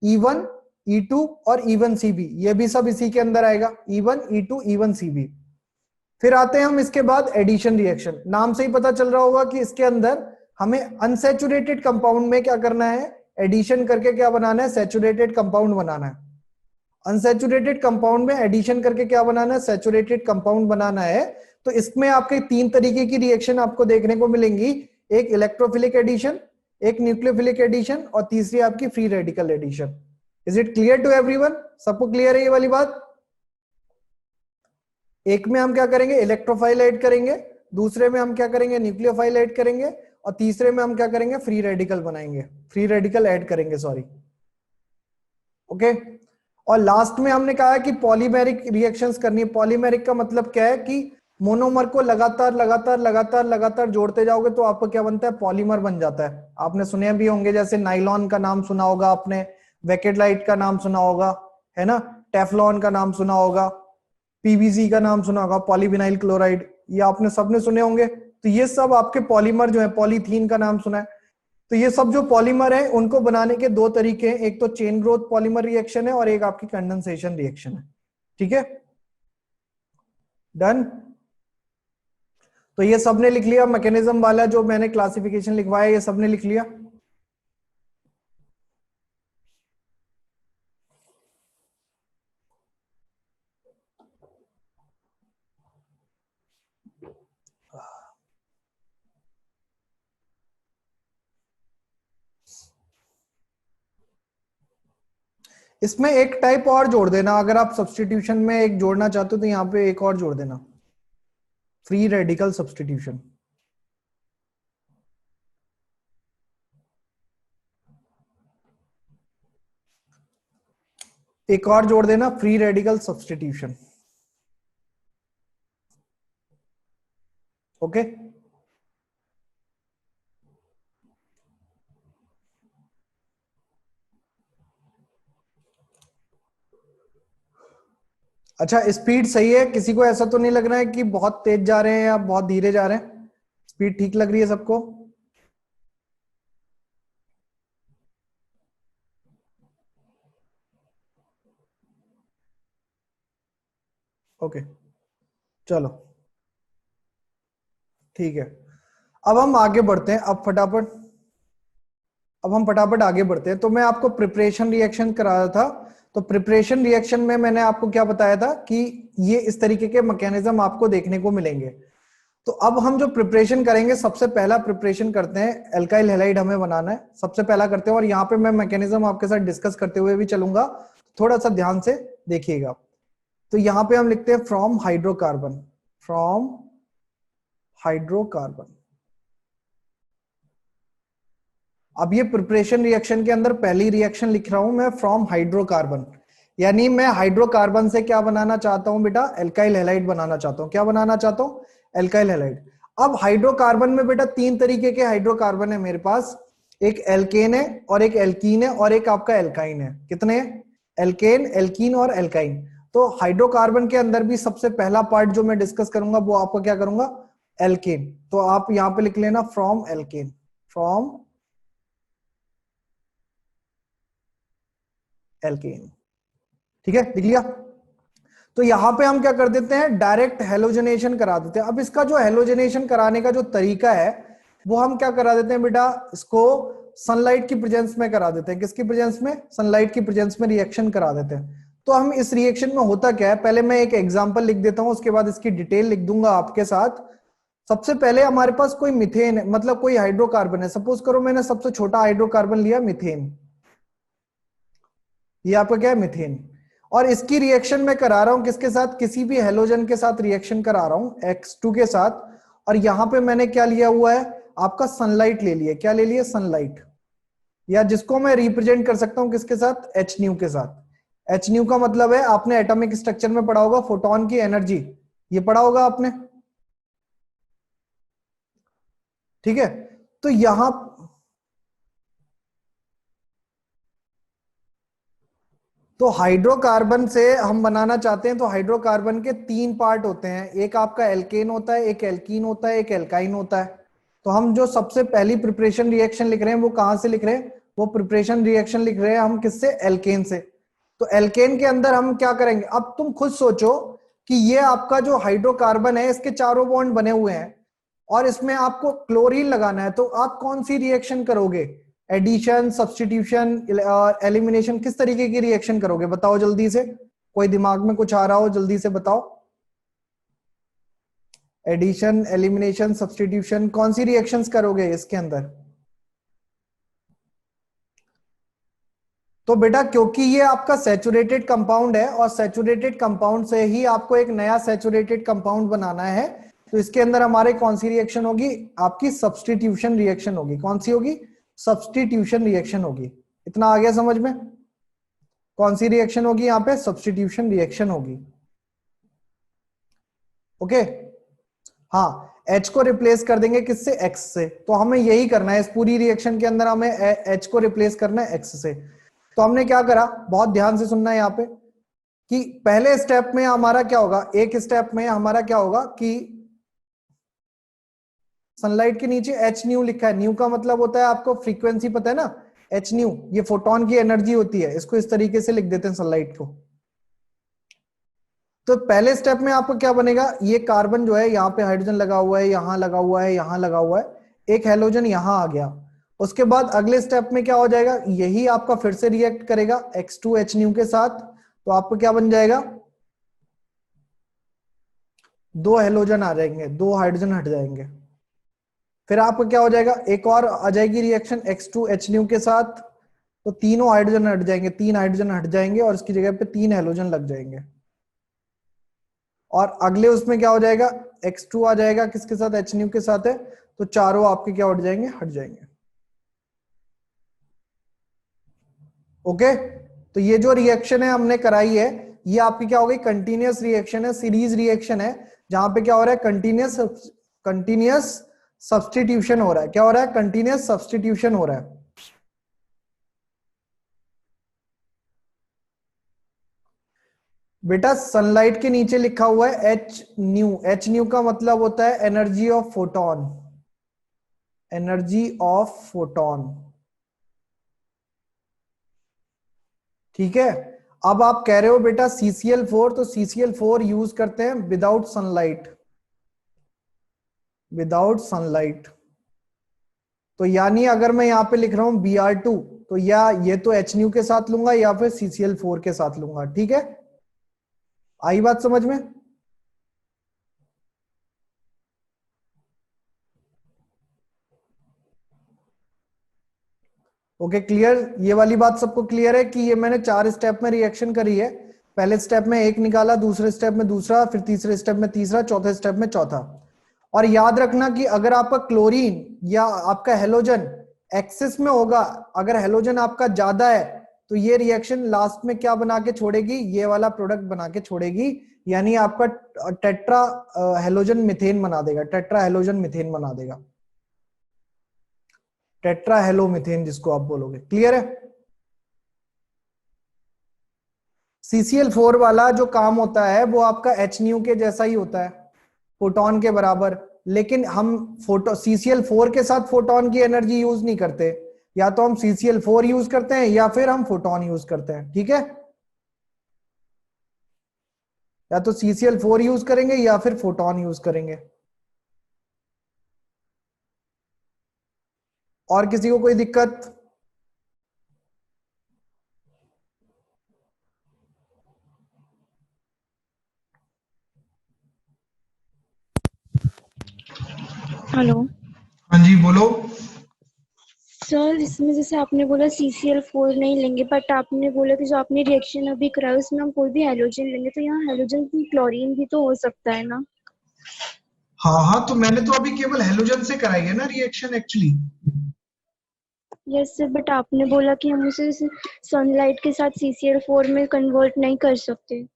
E1 E2 और E1 CB। ये भी सब इसी के अंदर आएगा, E1 E2 E1 CB। फिर आते हैं हम इसके बाद एडिशन रिएक्शन। नाम से ही पता चल रहा होगा कि इसके अंदर हमें अनसैचुरेटेड कंपाउंड में क्या करना है? एडिशन करके क्या बनाना है? सैचुरेटेड कंपाउंड बनाना है। अनसैचुरेटेड कंपाउंड में एडिशन करके क्या बनाना है? सैचुरेटेड कंपाउंड बनाना है। तो इसमें आपके 3 तरीके की रिएक्शन आपको देखने को मिलेंगी, एक इलेक्ट्रोफिलिक एडिशन, एक न्यूक्लियोफिलिक एडिशन और तीसरी आपकी free radical addition. Is it clear to everyone? सबको क्लियर है ये वाली बात? एक में हम क्या करेंगे? इलेक्ट्रोफाइल ऐड करेंगे, दूसरे में हम क्या करेंगे? न्यूक्लियोफाइल ऐड करेंगे और तीसरे में हम क्या करेंगे? फ्री रेडिकल बनाएंगे, फ्री रेडिकल ऐड करेंगे, सॉरी। ओके। और लास्ट में हमने कहा है कि पॉलीमेरिक रिएक्शंस करनी है। पॉलीमेरिक का मतलब क्या है कि मोनोमर को लगातार लगातार लगातार लगातार जोड़ते जाओगे तो आपको क्या बनता है? पॉलीमर बन जाता है। आपने सुने भी होंगे, जैसे नाइलॉन का नाम सुना होगा आपने, वेकेटलाइट का नाम सुना होगा, है ना? टेफ्लॉन का नाम सुना होगा, पीवीसी का नाम सुना होगा, पॉलीविनाइल क्लोराइड, ये आपने सबने सुने होंगे। तो ये सब आपके पॉलीमर जो है, पॉलीथीन का नाम सुना है। तो ये सब जो पॉलीमर है उनको बनाने के 2 तरीके हैं, एक तो चेन ग्रोथ पॉलीमर रिएक्शन है और एक आपकी कंडेंसेशन रिएक्शन है। ठीक है? डन? तो ये सबने लिख लिया, मैकेनिज्म वाला जो मैंने क्लासिफिकेशन लिखवाया ये सबने लिख लिया। इसमें एक टाइप और जोड़ देना, अगर आप सब्स्टिट्यूशन में एक जोड़ना चाहते हो तो यहाँ पे एक और जोड़ देना, फ्री रेडिकल सब्स्टिट्यूशन। एक और जोड़ देना, फ्री रेडिकल सब्स्टिट्यूशन। ओके, अच्छा स्पीड सही है? किसी को ऐसा तो नहीं लग रहा है कि बहुत तेज जा रहे हैं या बहुत धीरे जा रहे हैं? स्पीड ठीक लग रही है सबको? ओके चलो ठीक है। अब हम आगे बढ़ते हैं, अब हम फटाफट आगे बढ़ते हैं। तो मैं आपको प्रिपरेशन रिएक्शन करा रहा था। तो प्रिपरेशन रिएक्शन में मैंने आपको क्या बताया था कि ये इस तरीके के मैकेनिज्म आपको देखने को मिलेंगे। तो अब हम जो प्रिपरेशन करेंगे, सबसे पहला प्रिपरेशन करते हैं, एल्काइल हैलाइड हमें बनाना है, सबसे पहला करते हैं। और यहाँ पे मैं मैकेनिज्म आपके साथ डिस्कस करते हुए भी चलूंगा, थोड़ा सा ध्यान से देखिएगा। तो यहाँ पे हम लिखते हैं फ्रॉम हाइड्रोकार्बन, फ्रॉम हाइड्रोकार्बन। अब ये प्रिपरेशन रिएक्शन के अंदर पहली रिएक्शन लिख रहा हूं मैं, फ्रॉम हाइड्रोकार्बन, यानी मैं हाइड्रोकार्बन से क्या बनाना चाहता हूं बेटा? एल्काइल हैलाइड बनाना चाहता हूं। क्या बनाना चाहता हूं? Alkyl halide. अब हाइड्रोकार्बन में बेटा तीन तरीके के हाइड्रोकार्बन है मेरे पास, एक एल्केन है और एक एल्कीन है और एक आपका एल्काइन है। कितने? एल्केन, एल्कीन और एल्काइन। तो हाइड्रोकार्बन के अंदर भी सबसे पहला पार्ट जो मैं डिस्कस करूंगा वो आपको क्या करूंगा? एल्केन। तो आप यहां पे लिख लेना फ्रॉम एल्केन, फ्रॉम एल्केन। ठीक है, लिख लिया? तो यहां पे हम क्या कर देते हैं? डायरेक्ट हेलोजनेशन करा देते हैं। अब इसका जो हेलोजनेशन कराने का जो तरीका है वो हम क्या करा देते हैं बेटा? इसको सनलाइट की प्रेजेंस में करा देते हैं। किसकी प्रेजेंस में? सनलाइट की प्रेजेंस में रिएक्शन करा देते हैं। तो हम इस रिएक्शन में होता क्या है, पहले मैं एक एग्जांपल लिख देता हूं, उसके बाद इसकी डिटेल लिख दूंगा आपके साथ। सबसे पहले हमारे पास कोई मिथेन है, मतलब कोई हाइड्रोकार्बन है। सपोज करो मैंने सबसे छोटा हाइड्रोकार्बन लिया मिथेन, ये आपका क्या है? मिथेन। और इसकी रिएक्शन मैं करा रहा हूं किसके साथ? किसी भी हेलोजन के साथ रिएक्शन करा रहा हूं, X2 के साथ। और यहां पे मैंने क्या लिया हुआ है? आपका सनलाइट ले लिया। क्या ले लिया? सनलाइट। या जिसको मैं रिप्रेजेंट कर सकता हूं किसके साथ? एच न्यू के साथ। एच न्यू का मतलब है, आपने एटॉमिक स्ट्रक्चर में पढ़ा होगा, फोटोन की एनर्जी, ये पढ़ा होगा आपने। ठीक है, तो यहां तो हाइड्रोकार्बन से हम बनाना चाहते हैं, तो हाइड्रोकार्बन के तीन पार्ट होते हैं, एक आपका एल्केन होता है, एक एल्कीन होता है, एक एल्काइन होता है। तो हम जो सबसे पहली प्रिपरेशन रिएक्शन लिख रहे हैं वो कहां से लिख रहे हैं? वो प्रिपरेशन रिएक्शन लिख रहे हैं हम किससे? एल्केन से। तो एल्केन के अंदर हम क्या करेंगे? अब तुम खुद सोचो कि ये आपका जो हाइड्रोकार्बन है इसके चारों बॉन्ड बने हुए हैं और इसमें आपको क्लोरीन लगाना है, तो आप कौन सी रिएक्शन करोगे? एडिशन, सब्स्टिट्यूशन, एलिमिनेशन, किस तरीके की रिएक्शन करोगे? बताओ जल्दी से, कोई दिमाग में कुछ आ रहा हो जल्दी से बताओ। एडिशन, एलिमिनेशन, सब्स्टिट्यूशन, कौन सी रिएक्शंस करोगे इसके अंदर? तो बेटा क्योंकि ये आपका सैचुरेटेड कंपाउंड है और सैचुरेटेड कंपाउंड से ही आपको एक नया सैचुरेटेड कंपाउंड बनाना है, तो इसके अंदर हमारे कौन सी रिएक्शन होगी? आपकी सब्स्टिट्यूशन रिएक्शन होगी। कौन सी होगी? सब्स्टिट्यूशन रिएक्शन होगी। इतना आ गया समझ में? कौन सी रिएक्शन होगी यहाँ पे? सब्स्टिट्यूशन रिएक्शन होगी। ओके, हाँ, H को रिप्लेस कर देंगे किससे? X से। तो हमें यही करना है इस पूरी रिएक्शन के अंदर, हमें H को रिप्लेस करना है X से। तो हमने क्या करा, बहुत ध्यान से सुनना है यहाँ पे, कि पहले स्टेप में हमारा क्या होगा? एक स्टेप में हमारा क्या होगा कि सनलाइट के नीचे एच न्यू लिखा है। न्यू का मतलब होता है, आपको फ्रीक्वेंसी पता है ना? एच न्यू, ये फोटोन की एनर्जी होती है। इसको इस तरीके से लिख देते हैं सनलाइट को। तो पहले स्टेप में आपको क्या बनेगा? ये कार्बन जो है, यहाँ पे हाइड्रोजन लगा हुआ है, यहाँ लगा हुआ है, यहाँ लगा हुआ है, एक हेलोजन यहाँ आ गया। उसके बाद अगले स्टेप में क्या हो जाएगा? यही आपका फिर से रिएक्ट करेगा X2H न्यू के साथ। तो आपको क्या बन जाएगा? दो हेलोजन आ जाएंगे, दो हाइड्रोजन हट जाएंगे। फिर आपका क्या हो जाएगा? एक और आ जाएगी रिएक्शन X2H न्यू के साथ, तो तीनों हाइड्रोजन हट जाएंगे, तीन हाइड्रोजन हट जाएंगे और इसकी जगह पे तीन हेलोजन लग जाएंगे। और अगले उसमें क्या हो जाएगा? X2 आ जाएगा, किसके साथ? H न्यू के साथ है, तो चारों आपके क्या हट जाएंगे? हट जाएंगे। ओके, तो ये जो रिएक्शन है हमने कराई है, ये आपकी क्या हो गई, कंटिन्यूअस रिएक्शन है, सीरीज रिएक्शन है, जहां पे क्या हो रहा है, कंटिन्यूअस सब्स्टिट्यूशन हो रहा है। क्या हो रहा है, कंटिन्यूअस सब्स्टिट्यूशन हो रहा है। बेटा सनलाइट के नीचे लिखा हुआ है एच न्यू। एच न्यू का मतलब होता है energy of photon, energy of photon. ठीक है। अब आप कह रहे हो बेटा CCl4, तो CCl4 यूज करते हैं विदाउट सनलाइट, विदाउट सनलाइट। तो यानी अगर मैं यहां पे लिख रहा हूं Br2, तो या ये तो एच न्यू के साथ लूंगा या फिर CCl4 के साथ लूंगा। ठीक है, आई बात समझ में? ओके क्लियर, ये वाली बात सबको क्लियर है कि ये मैंने 4 स्टेप में रिएक्शन करी है। पहले स्टेप में एक निकाला, दूसरे स्टेप में दूसरा, फिर तीसरे स्टेप में तीसरा, चौथे स्टेप में चौथा। और याद रखना कि अगर आपका क्लोरीन या आपका हेलोजन एक्सिस में होगा, अगर हेलोजन आपका ज्यादा है, तो ये रिएक्शन लास्ट में क्या बना के छोड़ेगी, ये वाला प्रोडक्ट बना के छोड़ेगी, यानी आपका टेट्रा हेलोजन मिथेन बना देगा, टेट्रा हेलोजन मिथेन बना देगा, टेट्रा हेलोमिथेन जिसको आप बोलोगे। क्लियर है? CCl4 वाला जो काम होता है वो आपका एच न्यू के जैसा ही होता है, फोटोन के बराबर। लेकिन हम CCl4 के साथ फोटोन की एनर्जी यूज नहीं करते, या तो हम CCl4 यूज करते हैं या फिर हम फोटोन यूज करते हैं। ठीक है, या तो CCl4 यूज करेंगे या फिर फोटोन यूज करेंगे। और किसी को कोई दिक्कत? हेलो हाँ जी बोलो। सर, इसमें जैसे आपने बोला CCl4 नहीं लेंगे, बट आपने बोला कि जो आपने रिएक्शन अभी कराया उसमें हम कोई भी हेलोजन लेंगे, तो यहाँ हेलोजन की क्लोरीन भी तो हो सकता है ना? हाँ हाँ, तो मैंने तो अभी केवल हेलोजन से कराई है ना reaction actually. Yes sir, but आपने बोला कि हम उसे सनलाइट के साथ CCl4 में कन्वर्ट नहीं कर सकते।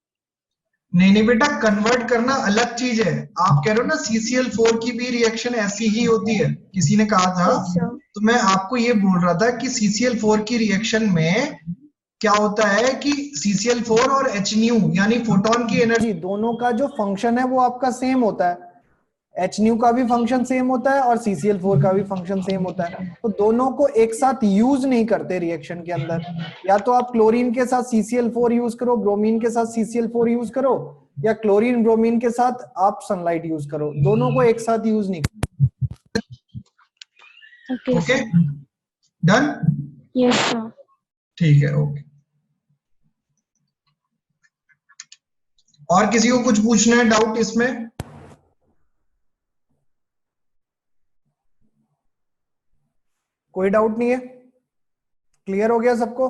नहीं नहीं बेटा, कन्वर्ट करना अलग चीज है। आप कह रहे हो ना CCl4 की भी रिएक्शन ऐसी ही होती है, किसी ने कहा था। Yes sir. तो मैं आपको ये बोल रहा था कि CCl4 की रिएक्शन में क्या होता है कि CCl4 और Hnu यानी फोटोन की एनर्जी दोनों का जो फंक्शन है वो आपका सेम होता है। Hnu का भी फंक्शन सेम होता है और CCl4 का भी फंक्शन सेम होता है। तो दोनों को एक साथ यूज नहीं करते रिएक्शन के अंदर। या तो आप क्लोरीन के साथ CCl4 यूज करो, ब्रोमीन के साथ CCl4 यूज करो, या क्लोरीन ब्रोमीन के साथ आप सनलाइट यूज करो, दोनों को एक साथ यूज नहीं। Okay okay sir. Done. Yes sir. ठीक है ओके। और किसी को कुछ पूछना है, डाउट इसमें? कोई डाउट नहीं है, क्लियर हो गया सबको?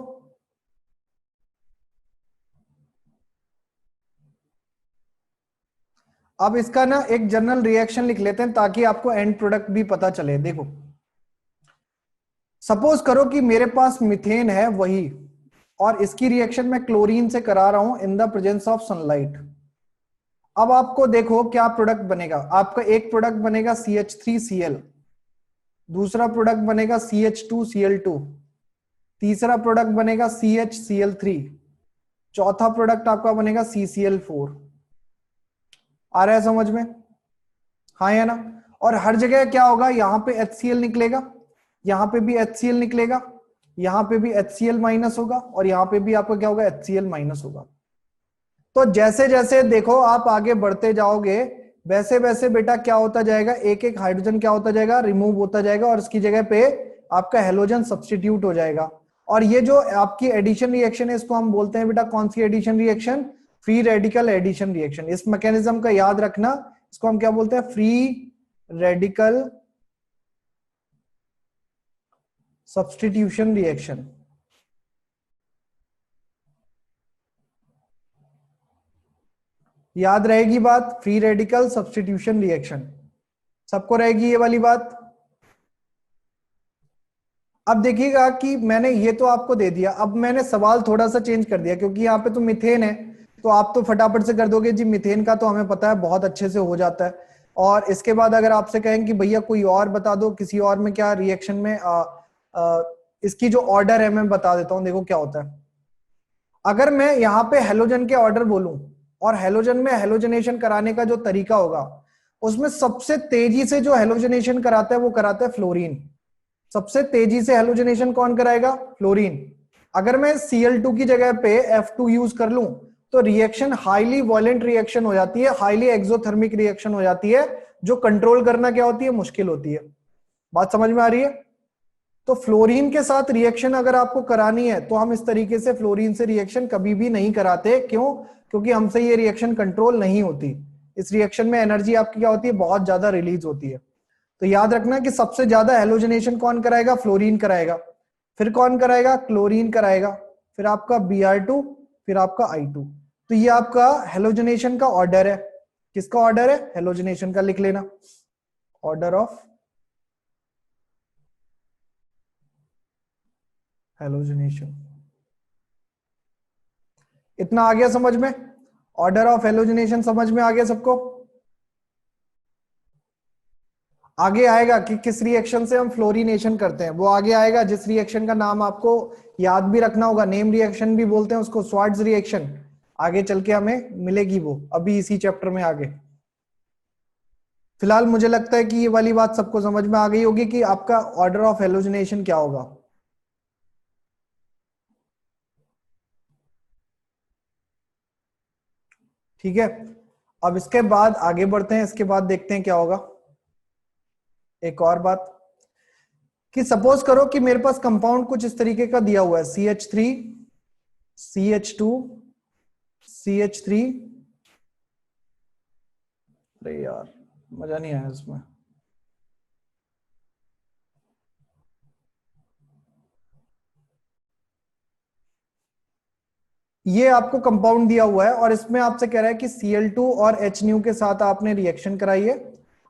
अब इसका ना एक जनरल रिएक्शन लिख लेते हैं ताकि आपको एंड प्रोडक्ट भी पता चले। देखो सपोज करो कि मेरे पास मिथेन है वही, और इसकी रिएक्शन मैं क्लोरीन से करा रहा हूं in the presence of sunlight. अब आपको देखो क्या प्रोडक्ट बनेगा। आपका एक प्रोडक्ट बनेगा CH3Cl, दूसरा प्रोडक्ट बनेगा CH2Cl2, तीसरा प्रोडक्ट बनेगा CHCl3, चौथा प्रोडक्ट आपका बनेगा CCl4। आ रहा है समझ में? हाँ या ना? और हर जगह क्या होगा, यहां पे HCl निकलेगा, यहां पे भी HCl निकलेगा, यहां पे भी HCl माइनस होगा, और यहां पे भी आपका क्या होगा, HCl माइनस होगा। तो जैसे जैसे देखो आप आगे बढ़ते जाओगे, वैसे वैसे बेटा क्या होता जाएगा, एक एक हाइड्रोजन क्या होता जाएगा, रिमूव होता जाएगा, और इसकी जगह पे आपका हेलोजन सब्स्टिट्यूट हो जाएगा। और ये जो आपकी एडिशन रिएक्शन है, इसको हम बोलते हैं बेटा कौन सी addition reaction? Free radical addition reaction. इस मैकेनिज्म का याद रखना, इसको हम क्या बोलते हैं, फ्री रेडिकल सब्स्टिट्यूशन रिएक्शन। याद रहेगी बात, फ्री रेडिकल सब्स्टिट्यूशन रिएक्शन, सबको रहेगी ये वाली बात? अब देखिएगा कि मैंने ये तो आपको दे दिया, अब मैंने सवाल थोड़ा सा चेंज कर दिया क्योंकि यहाँ पे तो मिथेन है, तो आप तो फटाफट से कर दोगे जी मिथेन का तो हमें पता है बहुत अच्छे से हो जाता है। और इसके बाद अगर आपसे कहें कि भैया कोई और बता दो, किसी और में क्या रिएक्शन में इसकी जो ऑर्डर है मैं बता देता हूं, देखो क्या होता है। अगर मैं यहाँ पे हेलोजन के ऑर्डर बोलूं और हेलोजन में हेलोजनेशन कराने का जो तरीका होगा, उसमें सबसे तेजी से जो हेलोजनेशन कराता है वो कराता है फ्लोरीन। सबसे तेजी से हेलोजनेशन कौन कराएगा? फ्लोरीन। अगर मैं Cl2 की जगह पे F2 यूज कर लूं तो रिएक्शन हाईली वॉलेंट रिएक्शन हो जाती है, हाईली एक्सोथर्मिक रिएक्शन हो जाती है, जो कंट्रोल करना क्या होती है? मुश्किल होती है। बात समझ में आ रही है? तो फ्लोरीन के साथ रिएक्शन अगर आपको करानी है तो हम इस तरीके से फ्लोरीन से रिएक्शन कभी भी नहीं कराते। क्यों? क्योंकि हमसे ये रिएक्शन कंट्रोल नहीं होती। इस रिएक्शन में एनर्जी आपकी क्या होती है? बहुत ज्यादा रिलीज होती है। तो याद रखना कि सबसे ज्यादा हेलोजनेशन कौन कराएगा? फ्लोरीन कराएगा। फिर कौन कराएगा? क्लोरीन कराएगा। फिर आपका Br2, फिर आपका I2। तो ये आपका हेलोजनेशन का ऑर्डर है। किसका ऑर्डर है? हेलोजनेशन का। लिख लेना, ऑर्डर ऑफ हेलोजनेशन। इतना आ गया समझ में? ऑर्डर ऑफ हेलोजनेशन समझ में आ गया सबको? आगे आएगा कि किस रिएक्शन से हम फ्लोरीनेशन करते हैं, वो आगे आएगा, जिस रिएक्शन का नाम आपको याद भी रखना होगा। नेम रिएक्शन भी बोलते हैं उसको, स्वार्ट्ज रिएक्शन। आगे चल के हमें मिलेगी वो, अभी इसी चैप्टर में आगे। फिलहाल मुझे लगता है कि ये वाली बात सबको समझ में आ गई होगी कि आपका ऑर्डर ऑफ हेलोजनेशन क्या होगा। ठीक है, अब इसके बाद आगे बढ़ते हैं। इसके बाद देखते हैं क्या होगा। एक और बात कि सपोज करो कि मेरे पास कंपाउंड कुछ इस तरीके का दिया हुआ है, CH3, CH2, CH3। अरे यार मजा नहीं आया इसमें। ये आपको कंपाउंड दिया हुआ है और इसमें आपसे कह रहा है कि Cl2 और HNu के साथ आपने रिएक्शन कराई है।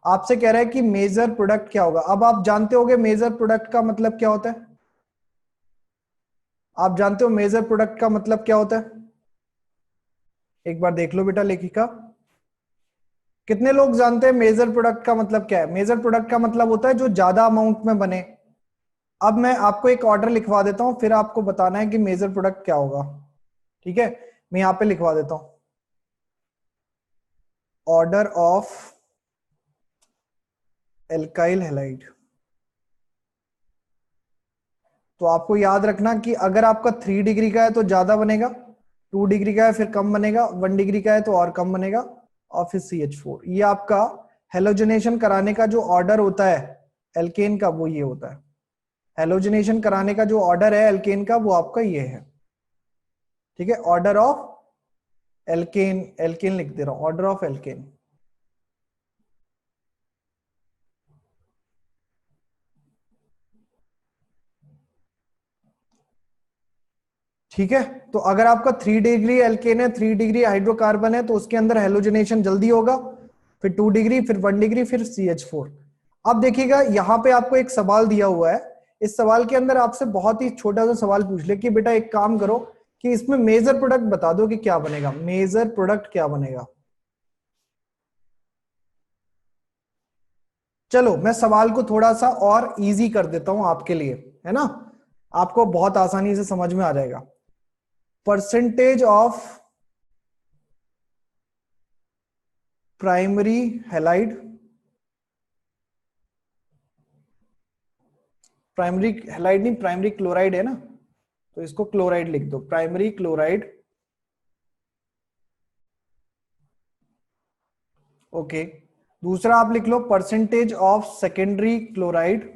आपसे कह रहा है कि मेजर प्रोडक्ट क्या होगा। अब आप जानते होंगे मेजर प्रोडक्ट का मतलब क्या होता है? आप जानते हो मेजर प्रोडक्ट का मतलब क्या होता है? एक बार देख लो बेटा लेखिका, कितने लोग जानते हैं मेजर प्रोडक्ट का मतलब क्या है? मेजर प्रोडक्ट का मतलब होता है जो ज्यादा अमाउंट में बने। अब मैं आपको एक ऑर्डर लिखवा देता हूं, फिर आपको बताना है कि मेजर प्रोडक्ट क्या होगा। ठीक है, मैं यहां पे लिखवा देता हूं, ऑर्डर ऑफ एल्काइल हैलाइड। तो आपको याद रखना कि अगर आपका 3 डिग्री का है तो ज्यादा बनेगा, 2 डिग्री का है फिर कम बनेगा, 1 डिग्री का है तो और कम बनेगा, और फिर CH4। ये आपका हेलोजनेशन कराने का जो ऑर्डर होता है एल्केन का, वो ये होता है। हेलोजनेशन कराने का जो ऑर्डर है एल्केन का, वो आपका ये है। ठीक है, ऑर्डर ऑफ एल्केन, एल्केन लिख दे रहा हूं, ऑर्डर ऑफ एल्केन। ठीक है, तो अगर आपका 3 डिग्री एल्केन है, 3 डिग्री हाइड्रोकार्बन है, तो उसके अंदर हेलोजनेशन जल्दी होगा, फिर 2 डिग्री, फिर 1 डिग्री, फिर CH4। अब देखिएगा यहां पे आपको एक सवाल दिया हुआ है। इस सवाल के अंदर आपसे बहुत ही छोटा सा सवाल पूछ ले कि बेटा एक काम करो कि इसमें मेजर प्रोडक्ट बता दो कि क्या बनेगा। मेजर प्रोडक्ट क्या बनेगा? चलो मैं सवाल को थोड़ा सा और इजी कर देता हूं आपके लिए, है ना, आपको बहुत आसानी से समझ में आ जाएगा। Percentage of primary halide, primary halide नहीं, प्राइमरी क्लोराइड है ना, तो इसको क्लोराइड लिख दो, प्राइमरी क्लोराइड। ओके, दूसरा आप लिख लो परसेंटेज ऑफ सेकेंडरी क्लोराइड,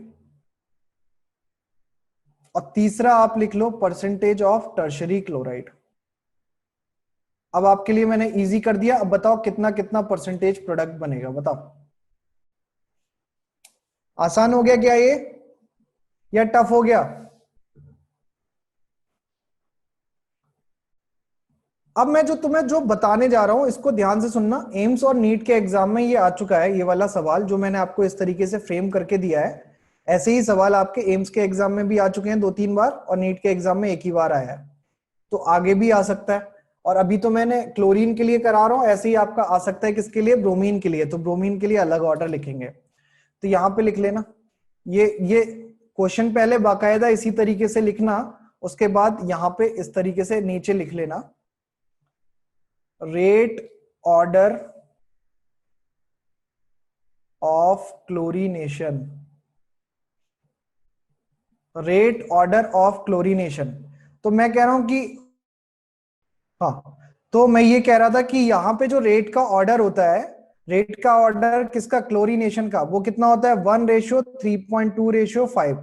और तीसरा आप लिख लो परसेंटेज ऑफ टर्शरी क्लोराइड। अब आपके लिए मैंने इजी कर दिया। अब बताओ कितना कितना परसेंटेज प्रोडक्ट बनेगा, बताओ। आसान हो गया क्या ये, या टफ हो गया? अब मैं जो तुम्हें जो बताने जा रहा हूं इसको ध्यान से सुनना। एम्स और नीट के एग्जाम में ये आ चुका है, ये वाला सवाल जो मैंने आपको इस तरीके से फ्रेम करके दिया है। ऐसे ही सवाल आपके एम्स के एग्जाम में भी आ चुके हैं 2-3 बार, और नीट के एग्जाम में एक ही बार आया है, तो आगे भी आ सकता है। और अभी तो मैंने क्लोरीन के लिए करा रहा हूं, ऐसे ही आपका आ सकता है किसके लिए, ब्रोमीन के लिए। तो ब्रोमीन के लिए अलग ऑर्डर लिखेंगे। तो यहाँ पे लिख लेना, ये क्वेश्चन पहले बाकायदा इसी तरीके से लिखना, उसके बाद यहाँ पे इस तरीके से नीचे लिख लेना, rate order of chlorination, rate order of chlorination. तो मैं कह रहा हूं कि हाँ, तो मैं ये कह रहा था कि यहाँ पे जो रेट का ऑर्डर होता है, रेट का ऑर्डर किसका, क्लोरीनेशन का, वो कितना होता है 1:3.2:5।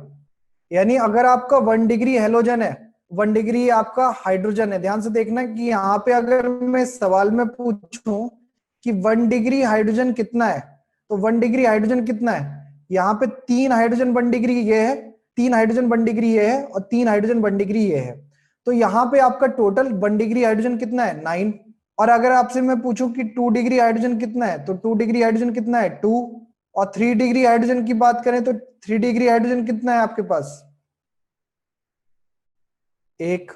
यानी अगर आपका 1 डिग्री हेलोजन है, 1 डिग्री आपका हाइड्रोजन है। ध्यान से देखना कि यहाँ पे अगर मैं सवाल में पूछूं कि 1 डिग्री हाइड्रोजन कितना है, तो 1 डिग्री हाइड्रोजन कितना है, यहाँ पे 3 हाइड्रोजन 1 डिग्री ये है, 3 हाइड्रोजन 1 डिग्री ये है, और 3 हाइड्रोजन 1 डिग्री ये है। तो यहाँ पे आपका टोटल 1 डिग्री हाइड्रोजन कितना है 9। और अगर आपसे मैं पूछूं कि 2 डिग्री हाइड्रोजन कितना है, तो 2 डिग्री हाइड्रोजन कितना है 2। और 3 डिग्री हाइड्रोजन की बात करें तो 3 डिग्री हाइड्रोजन कितना है आपके पास 1।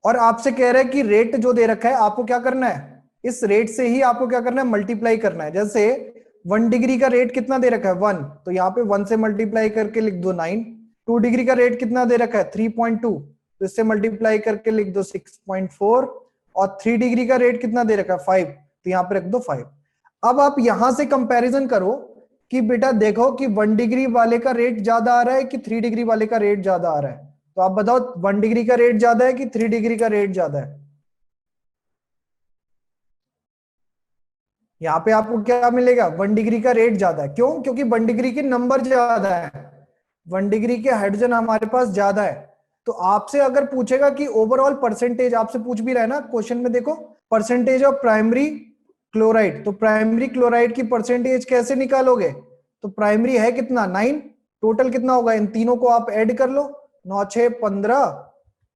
और आपसे कह रहे हैं कि रेट जो दे रखा है आपको क्या करना है, इस रेट से ही आपको क्या करना है, मल्टीप्लाई करना है। जैसे 1 डिग्री का रेट कितना दे रखा है 1, तो यहाँ पे 1 से मल्टीप्लाई करके लिख दो 9। 2 डिग्री का रेट कितना दे रखा है 3.2, तो इससे मल्टीप्लाई करके लिख दो 6.4। और 3 डिग्री का रेट कितना दे रखा है 5, तो यहाँ पे रख दो 5। अब आप यहां से कंपैरिजन करो कि बेटा देखो कि 1 डिग्री वाले का रेट ज्यादा आ रहा है कि 3 डिग्री वाले का रेट ज्यादा आ रहा है। तो आप बताओ 1 डिग्री का रेट ज्यादा है कि 3 डिग्री का रेट ज्यादा है। यहाँ पे आपको क्या मिलेगा, 1 डिग्री का रेट ज्यादा है। क्यों, क्योंकि 1 डिग्री के नंबर ज्यादा है, 1 डिग्री के हाइड्रोजन हमारे पास ज्यादा है। तो आपसे अगर पूछेगा कि ओवरऑल परसेंटेज, आपसे पूछ भी रहा है ना क्वेश्चन में, देखो परसेंटेज ऑफ प्राइमरी क्लोराइड, तो प्राइमरी क्लोराइड की परसेंटेज कैसे निकालोगे, तो प्राइमरी है कितना 9, टोटल कितना होगा, इन तीनों को आप ऐड कर लो, 9 6 15,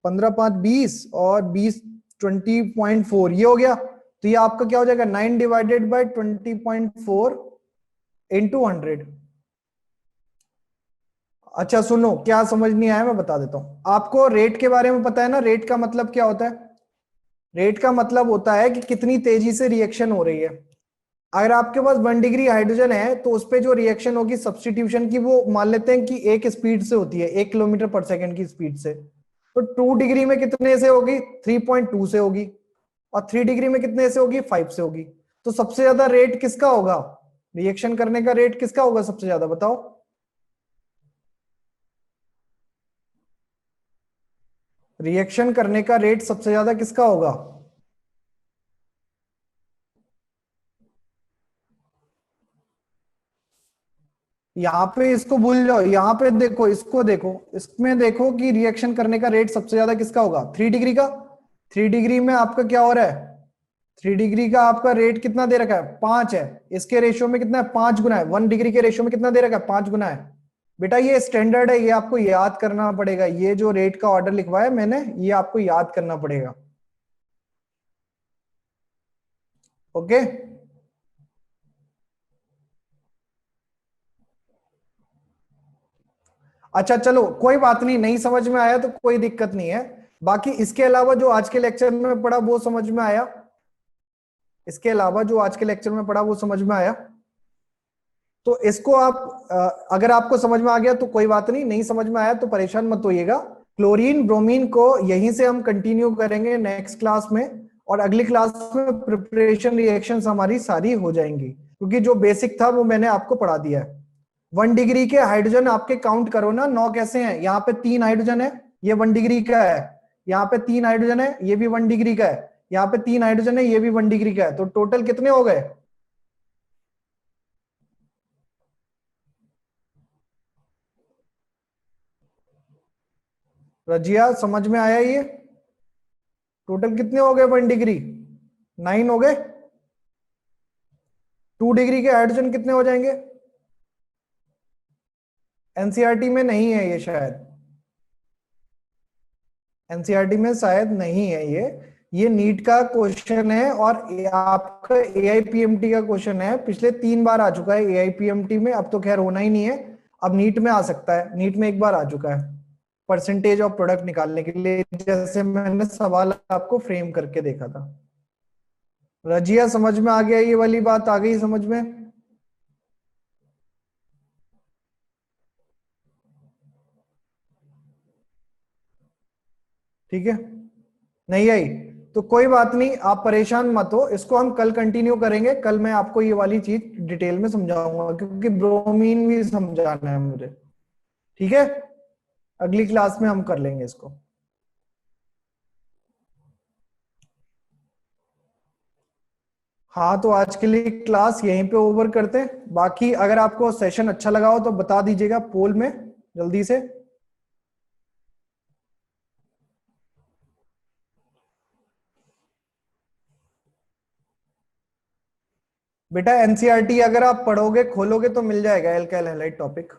15 5 20, और 20 20.4, ये हो गया। तो ये आपका क्या हो जाएगा 9 डिवाइडेड बाय 20.4 इंटू 100। अच्छा सुनो, क्या समझ नहीं आया मैं बता देता हूं आपको। रेट के बारे में पता है ना, रेट का मतलब क्या होता है, रेट का मतलब होता है कि कितनी तेजी से रिएक्शन हो रही है। अगर आपके पास 1 डिग्री हाइड्रोजन है तो उस पे जो रिएक्शन होगी सब्स्टिट्यूशन की, वो मान लेते हैं कि 1 स्पीड से होती है, 1 किलोमीटर पर सेकंड की स्पीड से। तो 2 डिग्री में कितने से होगी 3.2 से होगी, और 3 डिग्री में कितने से होगी 5 से होगी। तो सबसे ज्यादा रेट किसका होगा, रिएक्शन करने का रेट किसका होगा सबसे ज्यादा, बताओ। रिएक्शन करने का रेट सबसे ज्यादा किसका होगा, यहाँ पे इसको भूल जाओ, यहाँ पे देखो, इसको देखो, इसमें देखो कि रिएक्शन करने का रेट सबसे ज्यादा किसका होगा 3 डिग्री का। 3 डिग्री में आपका क्या हो रहा है, 3 डिग्री का आपका रेट कितना दे रखा है 5 है, इसके रेशियो में कितना है 5 गुना है, 1 डिग्री के रेशियो में कितना दे रखा है 5 गुना है। बेटा ये स्टैंडर्ड है, ये आपको याद करना पड़ेगा, ये जो रेट का ऑर्डर लिखवाया मैंने ये आपको याद करना पड़ेगा। ओके अच्छा चलो कोई बात नहीं, नहीं समझ में आया तो कोई दिक्कत नहीं है। बाकी इसके अलावा जो आज के लेक्चर में पढ़ा वो समझ में आया, इसके अलावा जो आज के लेक्चर में पढ़ा वो समझ में आया। तो इसको आप अगर आपको समझ में आ गया तो कोई बात नहीं, नहीं समझ में आया तो परेशान मत होइएगा। क्लोरीन ब्रोमीन को यहीं से हम कंटिन्यू करेंगे नेक्स्ट क्लास में, और अगली क्लास में प्रिपरेशन रिएक्शंस हमारी सारी हो जाएंगी, क्योंकि जो बेसिक था वो मैंने आपको पढ़ा दिया है। 1 डिग्री के हाइड्रोजन आपके काउंट करो ना, 9 कैसे हैं, यहाँ पे 3 हाइड्रोजन है, ये 1 डिग्री का है, यहाँ पे 3 हाइड्रोजन है, ये भी 1 डिग्री का है, यहाँ पे 3 हाइड्रोजन है, ये भी 1 डिग्री का है। तो टोटल कितने हो गए, रजिया समझ में आया ये, टोटल कितने हो गए 1 डिग्री 9 हो गए। 2 डिग्री के हाइड्रोजन कितने हो जाएंगे, एनसीईआरटी में नहीं है ये, शायद एनसीईआरटी में शायद नहीं है ये नीट का क्वेश्चन है, और आपका एआईपीएमटी का क्वेश्चन है, पिछले 3 बार आ चुका है एआईपीएमटी में, अब तो खैर होना ही नहीं है। अब नीट में आ सकता है, नीट में एक बार आ चुका है परसेंटेज ऑफ प्रोडक्ट निकालने के लिए, जैसे मैंने सवाल आपको फ्रेम करके देखा था। रजिया समझ में आ गया? ये वाली बात आ गई समझ में? ठीक है, नहीं आई तो कोई बात नहीं, आप परेशान मत हो, इसको हम कल कंटिन्यू करेंगे। कल मैं आपको ये वाली चीज डिटेल में समझाऊंगा, क्योंकि ब्रोमीन भी समझाना है मुझे। ठीक है, अगली क्लास में हम कर लेंगे इसको। हाँ, तो आज के लिए क्लास यहीं पे ओवर करते हैं। बाकी अगर आपको सेशन अच्छा लगा हो तो बता दीजिएगा पोल में जल्दी से। बेटा एनसीईआरटी अगर आप पढ़ोगे खोलोगे तो मिल जाएगा एल्काइल हैलाइड टॉपिक।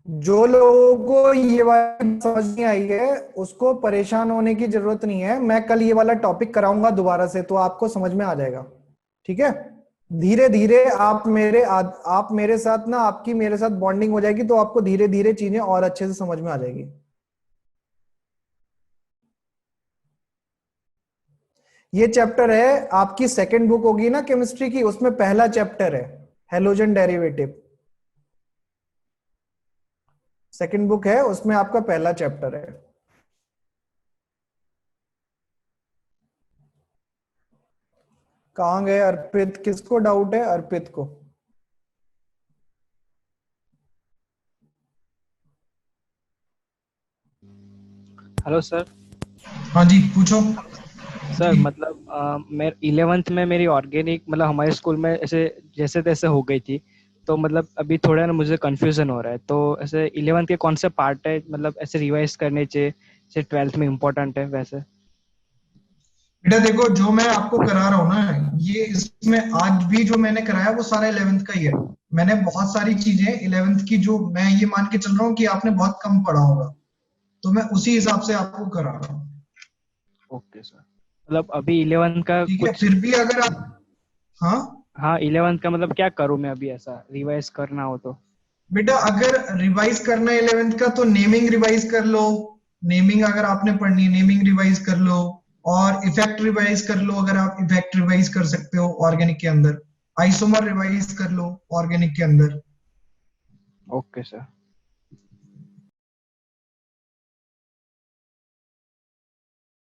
जो लोगों को ये बात समझ नहीं आई है उसको परेशान होने की जरूरत नहीं है, मैं कल ये वाला टॉपिक कराऊंगा दोबारा से, तो आपको समझ में आ जाएगा। ठीक है, धीरे धीरे आप मेरे साथ ना, आपकी मेरे साथ बॉन्डिंग हो जाएगी, तो आपको धीरे धीरे चीजें और अच्छे से समझ में आ जाएगी। ये चैप्टर है आपकी सेकंड बुक होगी ना केमिस्ट्री की, उसमें पहला चैप्टर है हेलोजन डेरिवेटिव। सेकंड बुक है उसमें आपका पहला चैप्टर है। कहां गए अर्पित? किसको डाउट है? अर्पित को। Hello sir. हाँ जी पूछो। सर मतलब मैं 11th में मेरी ऑर्गेनिक मतलब हमारे स्कूल में ऐसे जैसे तैसे हो गई थी, तो मतलब अभी थोड़ा ना मुझे कंफ्यूजन हो रहा है। तो ऐसे 11th के कौन से पार्ट है मतलब ऐसे रिवाइज करने चाहिए जैसे 12th में इम्पोर्टेंट है वैसे? बेटा देखो, जो मैं आपको करा रहा हूँ ना, ये इसमें आज भी जो मैंने कराया वो सारा 11th का ही है। मैंने बहुत सारी चीजें 11th की, जो मैं ये मान के चल रहा हूँ कि आपने बहुत कम पढ़ा होगा, तो मैं उसी हिसाब से आपको करा रहा हूँ। ओके सर, मतलब अभी 11th का ठीक है, कुछ। फिर भी अगर आप, हाँ हाँ 11th का मतलब क्या करूँ मैं अभी ऐसा रिवाइज करना हो तो? बेटा, अगर रिवाइज करना है 11th का तो नेमिंग रिवाइज कर लो। नेमिंग अगर आपने पढ़नी है, नेमिंग रिवाइज कर लो। और इफेक्ट रिवाइज कर लो, अगर आप इफेक्ट रिवाइज कर सकते हो ऑर्गेनिक के अंदर। आइसोमर रिवाइज कर लो ऑर्गेनिक के अंदर। Okay sir.